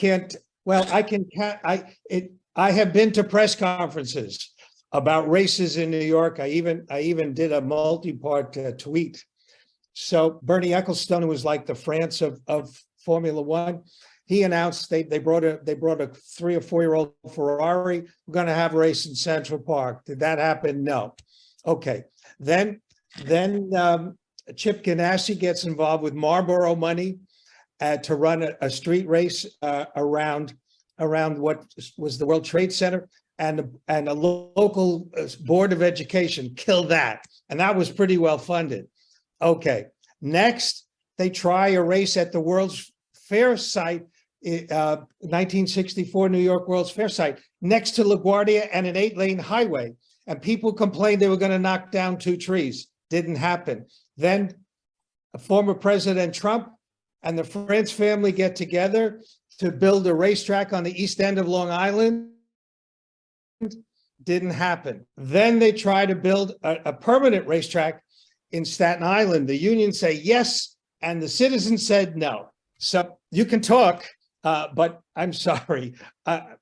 have been to press conferences about races in New York. I even did a multi-part tweet. So Bernie Ecclestone, who was like the France of Formula One, he announced they brought a 3 or 4-year-old Ferrari. We're going to have a race in Central Park. Did that happen? No. Okay. Then Chip Ganassi gets involved with Marlboro money to run a street race around what was the World Trade Center, and a local board of education killed that, and that was pretty well funded. Okay, next they try a race at the World's Fair site, 1964 New York World's Fair site, next to LaGuardia and an 8-lane highway, and people complained they were going to knock down 2 trees. Didn't happen. Then former President Trump and the France family get together to build a racetrack on the east end of Long Island. Didn't happen. Then they try to build a permanent racetrack in Staten Island. The unions say yes, and the citizens said no. So you can talk, but I'm sorry. I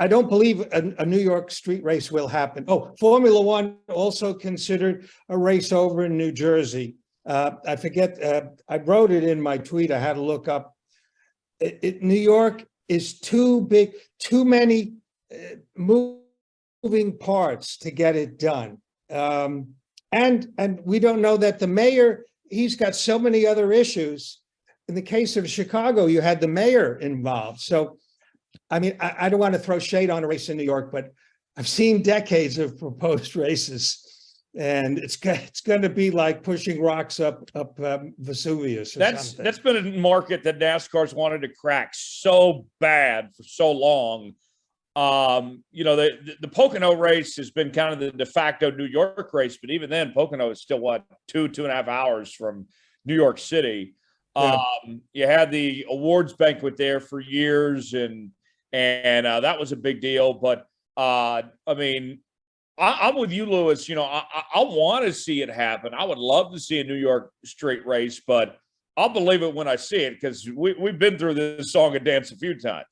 don't believe a New York street race will happen. Oh, Formula One also considered a race over in New Jersey. I forget, I wrote it in my tweet. I had to look up. New York is too big, too many moving parts to get it done. And we don't know that the mayor, he's got so many other issues. In the case of Chicago, you had the mayor involved. So, I mean, I don't want to throw shade on a race in New York, but I've seen decades of proposed races, and it's going to be like pushing rocks up Vesuvius. That's been a market that NASCAR's wanted to crack so bad for so long. The Pocono race has been kind of the de facto New York race, but even then, Pocono is still 2.5 hours from New York City. Yeah. You had the awards banquet there for years, and that was a big deal. But I mean, I'm with you, Lewis. I want to see it happen. I would love to see a New York street race, but I'll believe it when I see it, because we've been through this song and dance a few times.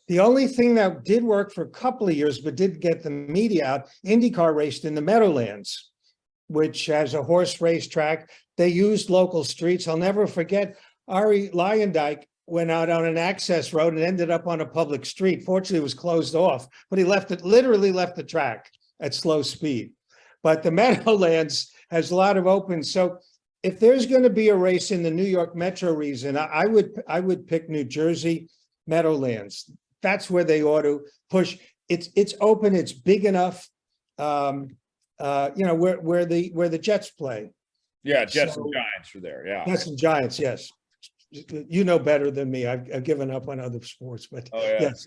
The only thing that did work for a couple of years, but didn't get the media out, IndyCar raced in the Meadowlands, which has a horse racetrack. They used local streets. I'll never forget, Ari Leyendijk went out on an access road and ended up on a public street. Fortunately, it was closed off, but he literally left the track at slow speed. But the Meadowlands has a lot of open. So if there's going to be a race in the New York metro region, I would pick New Jersey Meadowlands. That's where they ought to push. It's open. It's big enough. Where the Jets play. Yeah, Jets and Giants are there. Yeah, Jets and Giants. Yes. you know better than me. I've given up on other sports, but Oh yeah. yes.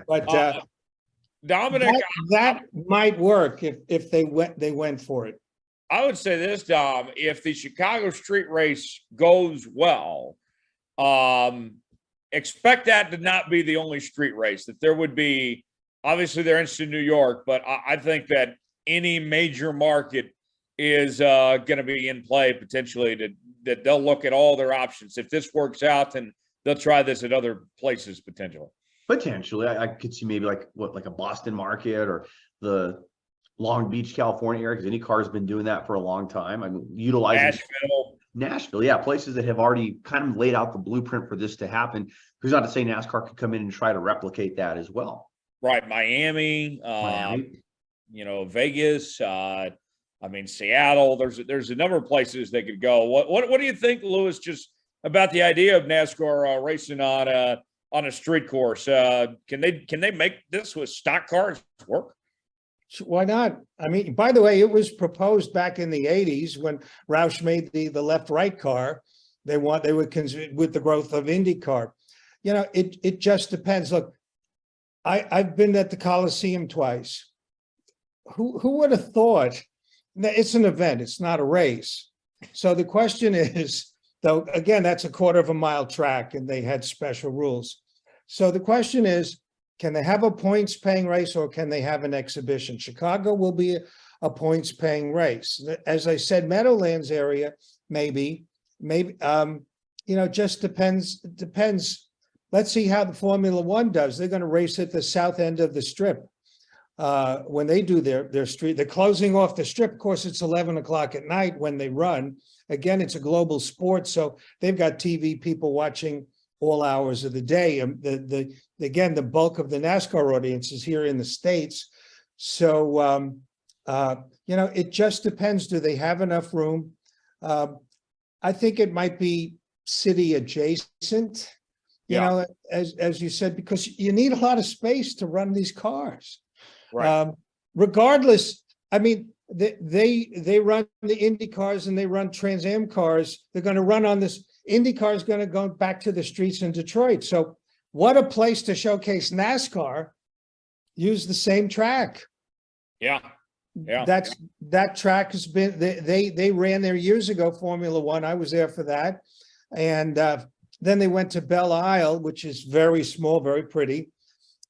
But Dominic, that might work if they went for it. I would say this, Dom, if the Chicago street race goes well, expect that to not be the only street race, that there would be, obviously they're interested in New York, but I think that any major market is going to be in play potentially, that they'll look at all their options. If this works out, then they'll try this at other places potentially. Potentially, I could see maybe like a Boston market or the Long Beach, California area, because IndyCar has been doing that for a long time. I mean, utilizing Nashville, yeah, places that have already kind of laid out the blueprint for this to happen. Who's not to say NASCAR could come in and try to replicate that as well? Right, Miami. Vegas. Seattle. There's a number of places they could go. What do you think, Lewis? Just about the idea of NASCAR racing on a street course? Can they make this with stock cars work? Why not? I mean, by the way, it was proposed back in the 80s when Roush made the left-right car. They would consider with the growth of IndyCar. It just depends. Look, I've been at the Coliseum twice. Who would have thought? It's an event. It's not a race. So the question is, though, again, that's a quarter of a mile track, and they had special rules. So the question is, can they have a points-paying race, or can they have an exhibition? Chicago will be a points-paying race. As I said, Meadowlands area, maybe, just depends. Let's see how the Formula One does. They're going to race at the south end of the strip. When they do their street, they're closing off the strip. Of course, it's 11 o'clock at night when they run. Again, it's a global sport, so they've got TV people watching all hours of the day. Again, the bulk of the NASCAR audience is here in the States. So, it just depends. Do they have enough room? I think it might be city adjacent, as you said, because you need a lot of space to run these cars. Right. Regardless, I mean, they run the Indy cars and they run Trans Am cars. They're going to run on this. IndyCar is going to go back to the streets in Detroit. So what a place to showcase NASCAR. Use the same track. Yeah. That track has been, they ran there years ago, Formula One. I was there for that. And then they went to Belle Isle, which is very small, very pretty,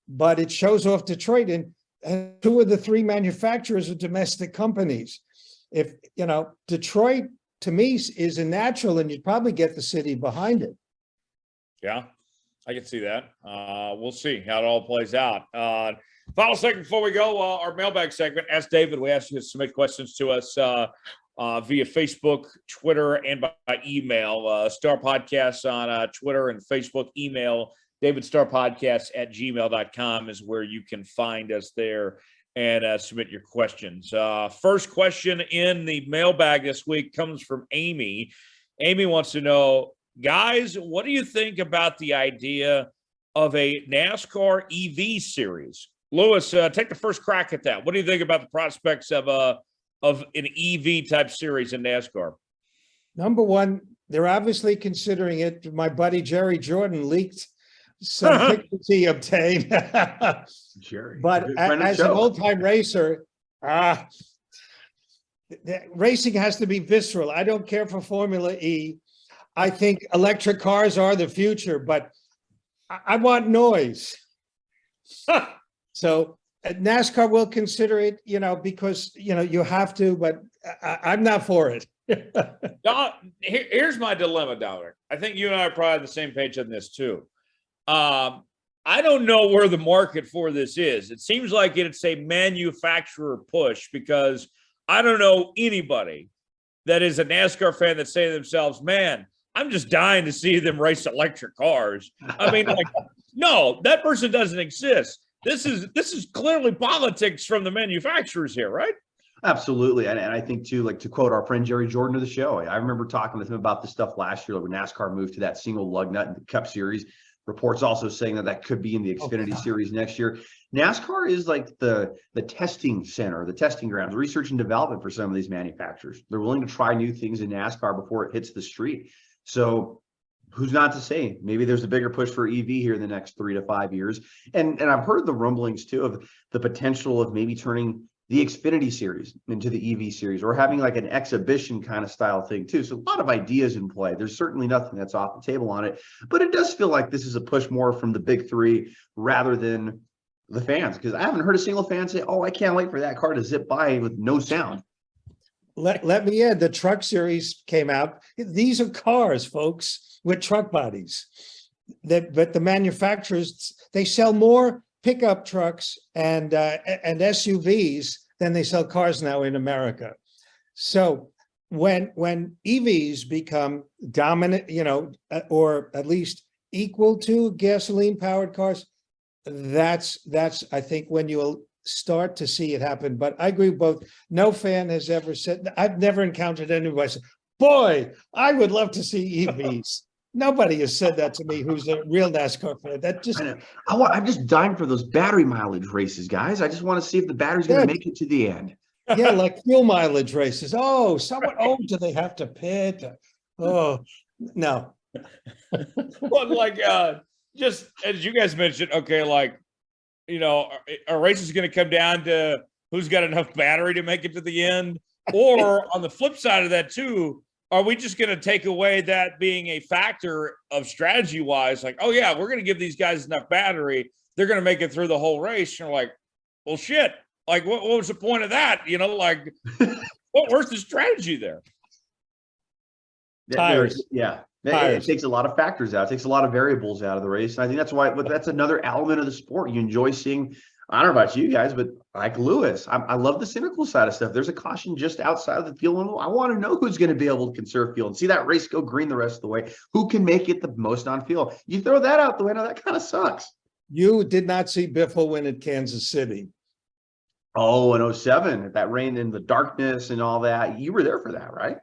but it shows off Detroit. And two of the three manufacturers are domestic companies. If, Detroit, to me, is a natural, and you'd probably get the city behind it. Yeah, I can see that. We'll see how it all plays out. Final segment before we go, our mailbag segment. Ask David. We ask you to submit questions to us via Facebook, Twitter, and by email. Starr Podcasts on Twitter and Facebook. Email davidstarrpodcasts@gmail.com is where you can find us there and submit your questions. First question in the mailbag this week comes from Amy. Amy wants to know, guys, what do you think about the idea of a NASCAR EV series? Lewis, take the first crack at that. What do you think about the prospects of an EV type series in NASCAR? Number one, they're obviously considering it. My buddy Jerry Jordan leaked some pictures he obtained. Jerry, but as an old-time racer, racing has to be visceral. I don't care for Formula E. I think electric cars are the future, but I want noise. So NASCAR will consider it, because, you have to, but I'm not for it. Here's my dilemma, Dominic. I think you and I are probably on the same page on this too. I don't know where the market for this is. It seems like it's a manufacturer push, because I don't know anybody that is a NASCAR fan that say to themselves, man, I'm just dying to see them race electric cars. I mean, no, that person doesn't exist. This is clearly politics from the manufacturers here, right? Absolutely. And I think too, like to quote our friend Jerry Jordan of the show, I remember talking with him about this stuff last year, like when NASCAR moved to that single lug nut in the Cup Series. Reports also saying that could be in the Xfinity Series next year. NASCAR is like the testing center, the testing ground, the research and development for some of these manufacturers. They're willing to try new things in NASCAR before it hits the street. So who's not to say? Maybe there's a bigger push for EV here in the next 3 to 5 years. And I've heard the rumblings too of the potential of maybe turning the Xfinity series into the EV series, or having like an exhibition kind of style thing too. So a lot of ideas in play. There's certainly nothing that's off the table on it, but it does feel like this is a push more from the big three rather than the fans, because I haven't heard a single fan say, oh, I can't wait for that car to zip by with no sound. Let me add, the truck series came out. These are cars, folks, with truck bodies. But the manufacturers, they sell more pickup trucks and SUVs than they sell cars now in America. So when EVs become dominant, or at least equal to gasoline powered cars, that's I think when you'll start to see it happen. But I agree with both. No fan has ever said, I've never encountered anybody say, boy, I would love to see EVs. Nobody has said that to me who's a real NASCAR fan. That just I'm just dying for those battery mileage races, guys. I just want to see if the battery's going to make it to the end. Yeah, like fuel mileage races. Oh, do they have to pit? Oh, no. Well, like just as you guys mentioned, okay, like, a race is going to come down to who's got enough battery to make it to the end. Or on the flip side of that too, are we just going to take away that being a factor of strategy wise? Like, oh yeah, we're going to give these guys enough battery. They're going to make it through the whole race. And you're like, well, shit. Like, what was the point of that? Where's the strategy there? Tires. Yeah. It takes a lot of factors out. It takes a lot of variables out of the race. And I think that's why, but that's another element of the sport. You enjoy seeing, I don't know about you guys, but like Lewis, I love the cynical side of stuff. There's a caution just outside of the field. And I want to know who's going to be able to conserve fuel and see that race go green the rest of the way. Who can make it the most on fuel? You throw that out the window, that kind of sucks. You did not see Biffle win at Kansas City. Oh, in 07, that rain in the darkness and all that. You were there for that, right?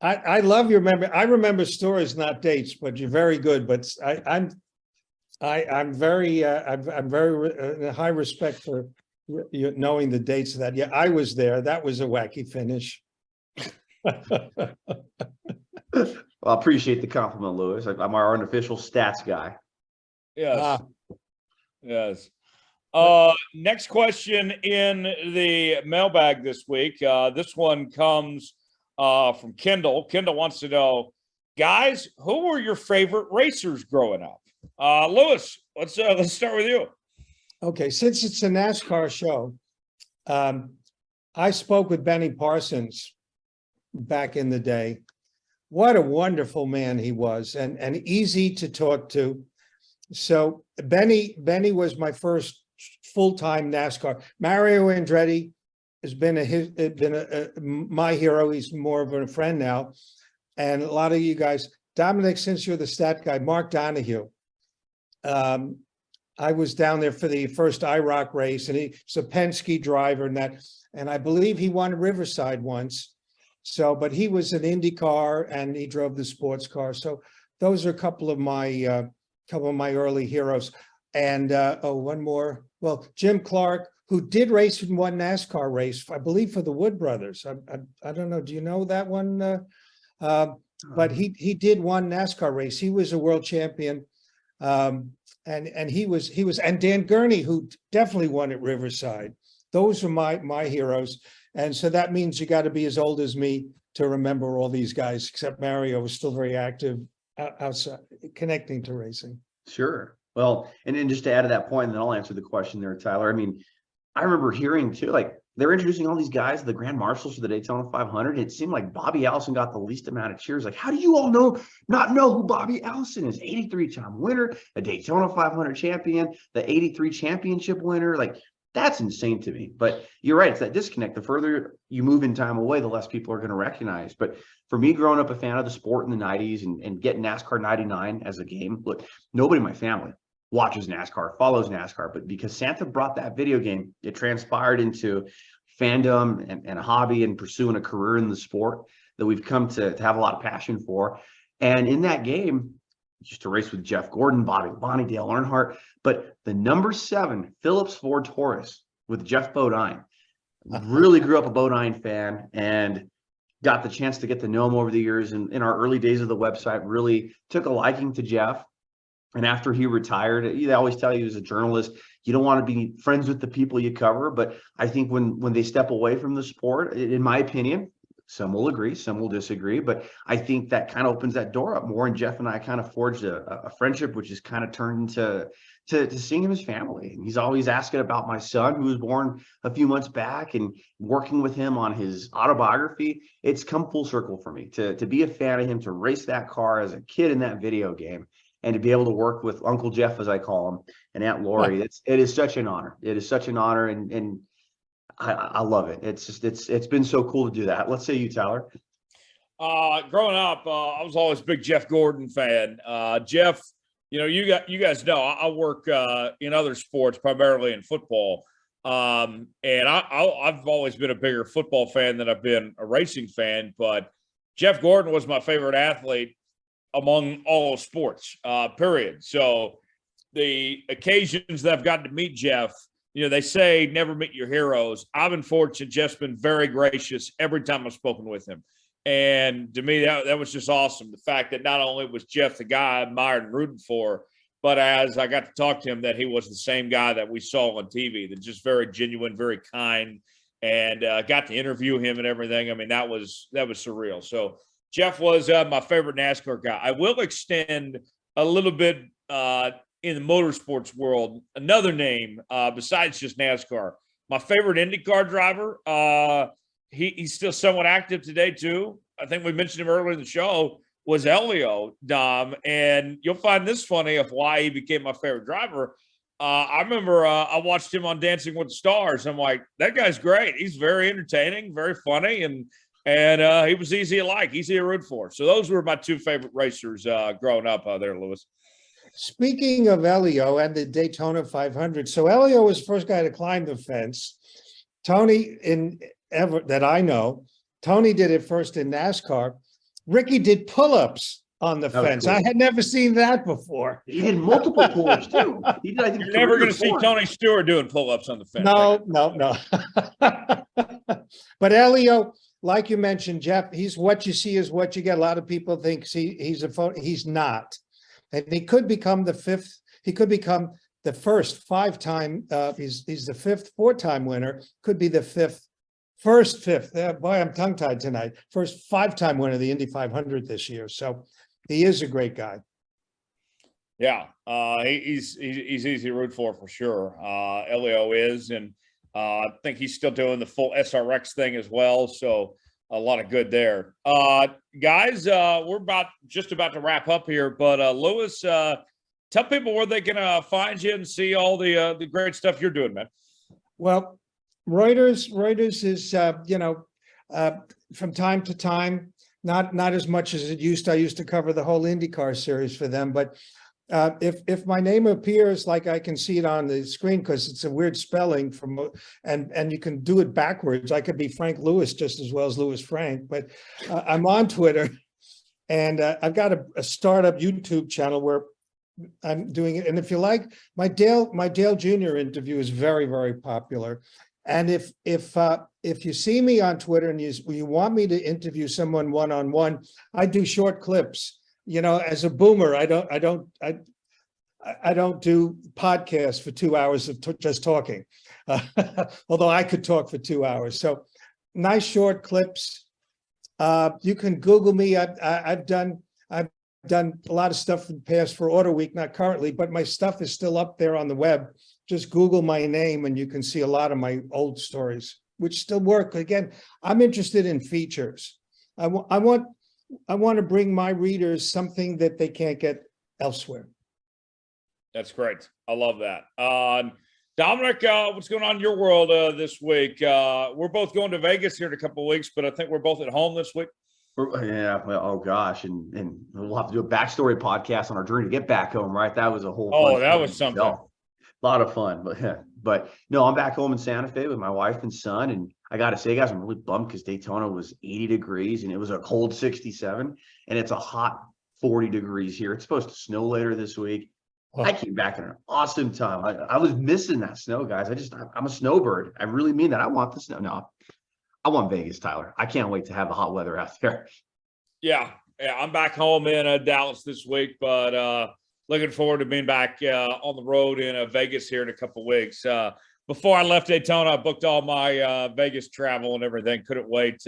I love your memory. I remember stories, not dates, but you're very good. But I'm very in high respect for you knowing the dates of that. Yeah, I was there. That was a wacky finish. Well, I appreciate the compliment, Lewis. I'm our unofficial stats guy. Yes. Yes. Next question in the mailbag this week. This one comes from Kendall. Kendall wants to know, guys, who were your favorite racers growing up? Lewis, let's start with you. Okay, since it's a NASCAR show, I spoke with Benny Parsons back in the day. What a wonderful man he was, and easy to talk to. So Benny was my first full-time NASCAR. Mario Andretti has been my hero. He's more of a friend now. And a lot of you guys, Dominic, since you're the stat guy, Mark Donahue. I was down there for the first IROC race, and he's a Penske driver, and I believe he won Riverside once. So, but he was an IndyCar and he drove the sports car. So those are a couple of my early heroes. And one more. Well, Jim Clark, who did race in one NASCAR race, I believe for the Wood brothers. I don't know. Do you know that one? But he did one NASCAR race. He was a world champion. And he was, and Dan Gurney, who definitely won at Riverside. Those are my heroes. And so that means you got to be as old as me to remember all these guys, except Mario was still very active outside, connecting to racing. Sure. Well, and then just to add to that point, and then I'll answer the question there, Tyler. I mean, I remember hearing too, like they're introducing all these guys, the grand marshals for the Daytona 500. It seemed like Bobby Allison got the least amount of cheers. Like, how do you all not know who Bobby Allison is? 83-time winner, a Daytona 500 champion, the 83 championship winner. Like, that's insane to me. But you're right, it's that disconnect. The further you move in time away, the less people are going to recognize. But for me, growing up a fan of the sport in the 90s and getting NASCAR 99 as a game, look, nobody in my family watches NASCAR, follows NASCAR, but because Santa brought that video game, it transpired into fandom and a hobby and pursuing a career in the sport that we've come to have a lot of passion for. And in that game, just to race with Jeff Gordon, Bobby Labonte, Dale Earnhardt, but the number 7 Phillips Ford Taurus with Jeff Bodine. Really grew up a Bodine fan, and got the chance to get to know him over the years, and in our early days of the website, really took a liking to Jeff. And after he retired, they always tell you as a journalist, you don't want to be friends with the people you cover. But I think when they step away from the sport, in my opinion, some will agree, some will disagree, but I think that kind of opens that door up more. And Jeff and I kind of forged a friendship, which has kind of turned into seeing him as family. And he's always asking about my son, who was born a few months back, and working with him on his autobiography. It's come full circle for me to be a fan of him, to race that car as a kid in that video game, and to be able to work with Uncle Jeff, as I call him, and Aunt Lori. It is such an honor. It is such an honor, and I love it. It's been so cool to do that. Let's say you, Tyler. Growing up, I was always a big Jeff Gordon fan. Jeff, you guys know I work in other sports, primarily in football, and I've always been a bigger football fan than I've been a racing fan. But Jeff Gordon was my favorite athlete among all sports, period. So the occasions that I've gotten to meet Jeff, they say never meet your heroes. I've been fortunate. Jeff's been very gracious every time I've spoken with him. And to me, that was just awesome. The fact that not only was Jeff the guy I admired and rooted for, but as I got to talk to him, that he was the same guy that we saw on TV, that just very genuine, very kind, and got to interview him and everything. I mean, that was surreal. So Jeff was my favorite NASCAR guy. I will extend a little bit in the motorsports world, another name besides just NASCAR. My favorite IndyCar driver, he's still somewhat active today too. I think we mentioned him earlier in the show, was Elio, Dom. And you'll find this funny of why he became my favorite driver. I remember I watched him on Dancing with the Stars. I'm like, that guy's great. He's very entertaining, very funny, and he was easy to like, easy to root for. So those were my two favorite racers growing up there, Lewis. Speaking of Elio and the Daytona 500, so Elio was the first guy to climb the fence. Tony, that I know, Tony did it first in NASCAR. Ricky did pull-ups on the fence. Cool. I had never seen that before. He did multiple pull-ups too. He did, I think, you're never going to see Tony Stewart doing pull-ups on the fence. No. But Elio, like you mentioned, Jeff, he's what you see is what you get. A lot of people think he's not. And he could become the fifth. He could become the first five-time. He's the fifth four-time winner. Could be the fifth. Boy, I'm tongue-tied tonight. First five-time winner of the Indy 500 this year. So he is a great guy. Yeah, he's easy to root for sure. Elio is, and I think he's still doing the full SRX thing as well. So a lot of good there. Guys, we're just about to wrap up here, but Lewis, tell people where they can find you and see all the great stuff you're doing, man. Well, Reuters is from time to time, not as much as it used to. I used to cover the whole IndyCar series for them, but if my name appears, like I can see it on the screen because it's a weird spelling and you can do it backwards. I could be Frank Lewis just as well as Lewis Frank, but I'm on Twitter, and I've got a startup YouTube channel where I'm doing it. And if you like, my Dale Jr. interview is very, very popular. And if you see me on Twitter and you want me to interview someone one-on-one, I do short clips. As a boomer, I don't do podcasts for 2 hours of just talking, although I could talk for 2 hours. So nice short clips. You can Google me. I've done a lot of stuff in the past for Auto Week, not currently, but my stuff is still up there on the web. Just Google my name and you can see a lot of my old stories, which still work. Again, I'm interested in features. I want to bring my readers something that they can't get elsewhere. That's great. I love that. Dominic, what's going on in your world this week? We're both going to Vegas here in a couple of weeks, but I think we're both at home this week. Yeah. Well, oh gosh, and we'll have to do a backstory podcast on our journey to get back home, right? That was a whole. Oh, that was something. A lot of fun, but no, I'm back home in Santa Fe with my wife and son, and I got to say, guys, I'm really bummed because Daytona was 80 degrees and it was a cold 67, and it's a hot 40 degrees here. It's supposed to snow later this week. Oh. I came back in an awesome time. I was missing that snow, guys. I'm a snowbird. I really mean that. I want the snow. No, I want Vegas, Tyler. I can't wait to have the hot weather out there. Yeah, I'm back home in Dallas this week, but looking forward to being back on the road in Vegas here in a couple weeks. Before I left Daytona, I booked all my Vegas travel and everything. Couldn't wait.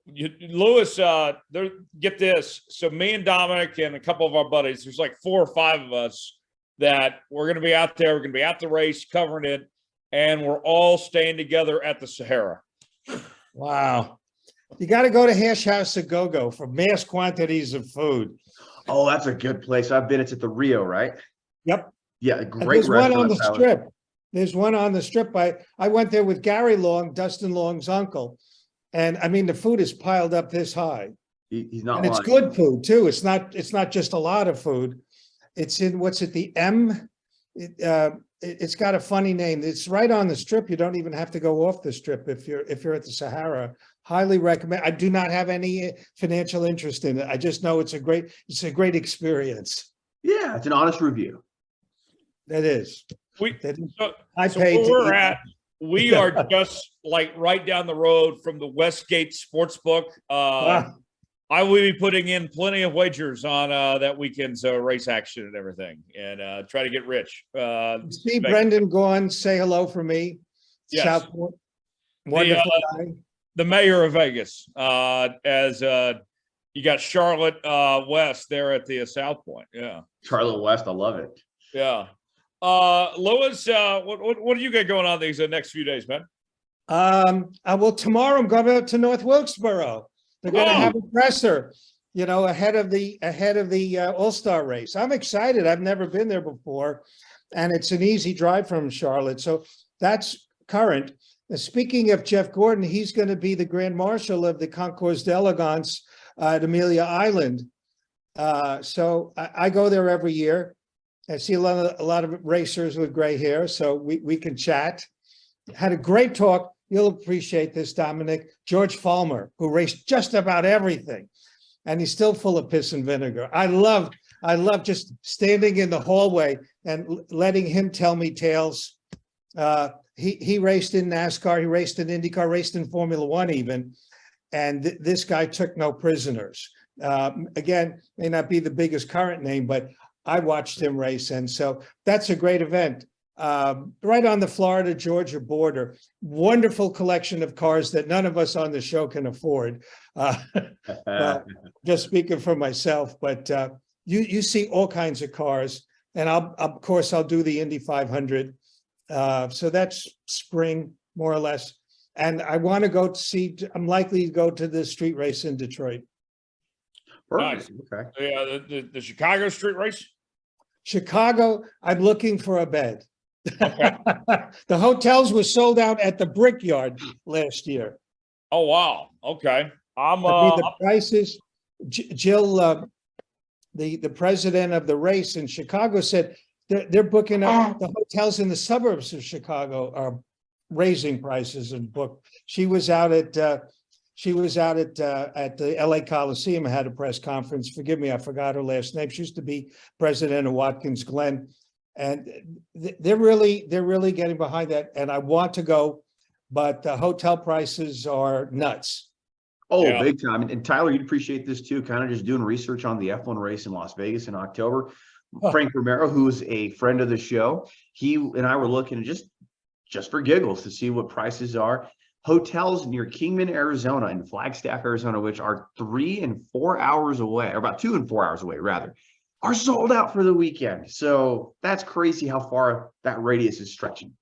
Lewis, get this. So me and Dominic and a couple of our buddies, there's like 4 or 5 of us that we're going to be out there. We're going to be at the race covering it, and we're all staying together at the Sahara. Wow. You got to go to Hash House of Go-Go for mass quantities of food. Oh, that's a good place. I've been. It's at the Rio, right? Yep. Yeah, a And great there's restaurant. one on the Tyler. strip. There's one on the strip. I went there with Gary Long, Dustin Long's uncle. And I mean, the food is piled up this high. He's not And it's lying. good food too. It's not just a lot of food. It's in, what's it, the M? It's got a funny name. It's right on the strip. You don't even have to go off the strip if you're at the Sahara. Highly recommend. I do not have any financial interest in it. I just know it's a great experience. Yeah, it's an honest review. That is. I So paid. where we're at, we are just like right down the road from the Westgate Sportsbook. I will be putting in plenty of wagers on that weekend's race action and everything, and try to get rich. See Brendan Gaughan, say hello for me. Yes. Southport. Wonderful guy. The mayor of Vegas, as you got Charlotte West there at the South Point. Yeah. Charlotte West, I love it. Yeah. Lewis, what do you got going on these next few days, man? Well, tomorrow I'm going out to North Wilkesboro. They're going to have a presser, ahead of the All-Star race. I'm excited. I've never been there before, and it's an easy drive from Charlotte. So that's current. Speaking of Jeff Gordon, he's going to be the Grand Marshal of the Concours d'Elegance at Amelia Island. So I go there every year. I see a lot of racers with gray hair, so we can chat. Had a great talk. You'll appreciate this, Dominic. George Fulmer, who raced just about everything, and he's still full of piss and vinegar. I love just standing in the hallway and letting him tell me tales. He raced in NASCAR, he raced in IndyCar, raced in Formula One even, and this guy took no prisoners. Again, may not be the biggest current name, but I watched him race, and so that's a great event. Right on the Florida-Georgia border. Wonderful collection of cars that none of us on the show can afford. Well, just speaking for myself, but you see all kinds of cars, and of course I'll do the Indy 500. So that's spring, more or less. And I want to go to see, I'm likely to go to the street race in Detroit. Nice. Okay. Yeah, the Chicago street race. Chicago, I'm looking for a bed. Okay. The hotels were sold out at the Brickyard last year. Oh wow. Okay. I mean, the prices. Jill, the president of the race in Chicago, said they're booking up the hotels in the suburbs of Chicago are raising prices and book. She was out at the LA Coliseum, had a press conference. Forgive me, I forgot her last name. She used to be president of Watkins Glen, and they're really getting behind that. And I want to go, but the hotel prices are nuts. Oh, Yeah. big time. And Tyler, you'd appreciate this too, kind of just doing research on the F1 race in Las Vegas in October. Frank Romero, who's a friend of the show, he and I were looking just for giggles to see what prices are. Hotels near Kingman, Arizona and Flagstaff, Arizona, which are 3 and 4 hours away, or about 2 and 4 hours away, rather, are sold out for the weekend. So that's crazy how far that radius is stretching.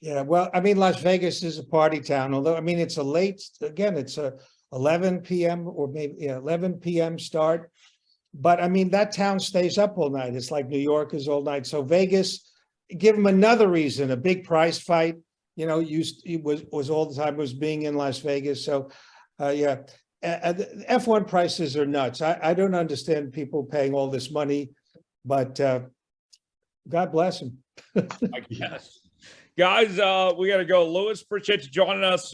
Yeah, well, I mean, Las Vegas is a party town, although, I mean, it's a 11 p.m. or maybe 11 p.m. start. But I mean, that town stays up all night. It's like New York is all night. So Vegas, give them another reason, a big prize fight, was all the time was being in Las Vegas. So, yeah, F1 prices are nuts. I don't understand people paying all this money, but God bless them. I guess. Guys, we got to go. Lewis, appreciate you joining us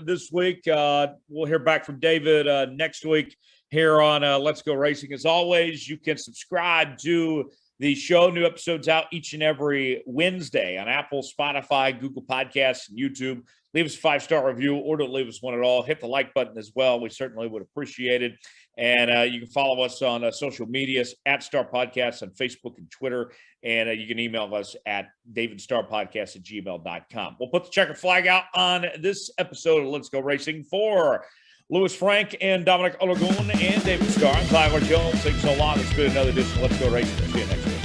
this week. We'll hear back from David next week here on Let's Go Racing. As always, you can subscribe to the show. New episodes out each and every Wednesday on Apple, Spotify, Google Podcasts, and YouTube. leave us a 5-star review, or don't leave us one at all. Hit the like button as well. We certainly would appreciate it. And you can follow us on social medias at Starr Podcast on Facebook and Twitter. And you can email us at davidstarrpodcast@gmail.com. We'll put the checkered flag out on this episode of Let's Go Racing for Louis Franck and Dominic Olagun and David Starr. I'm Tyler Jones. Thanks so long. It's been another edition of Let's Go Racing. See you next week.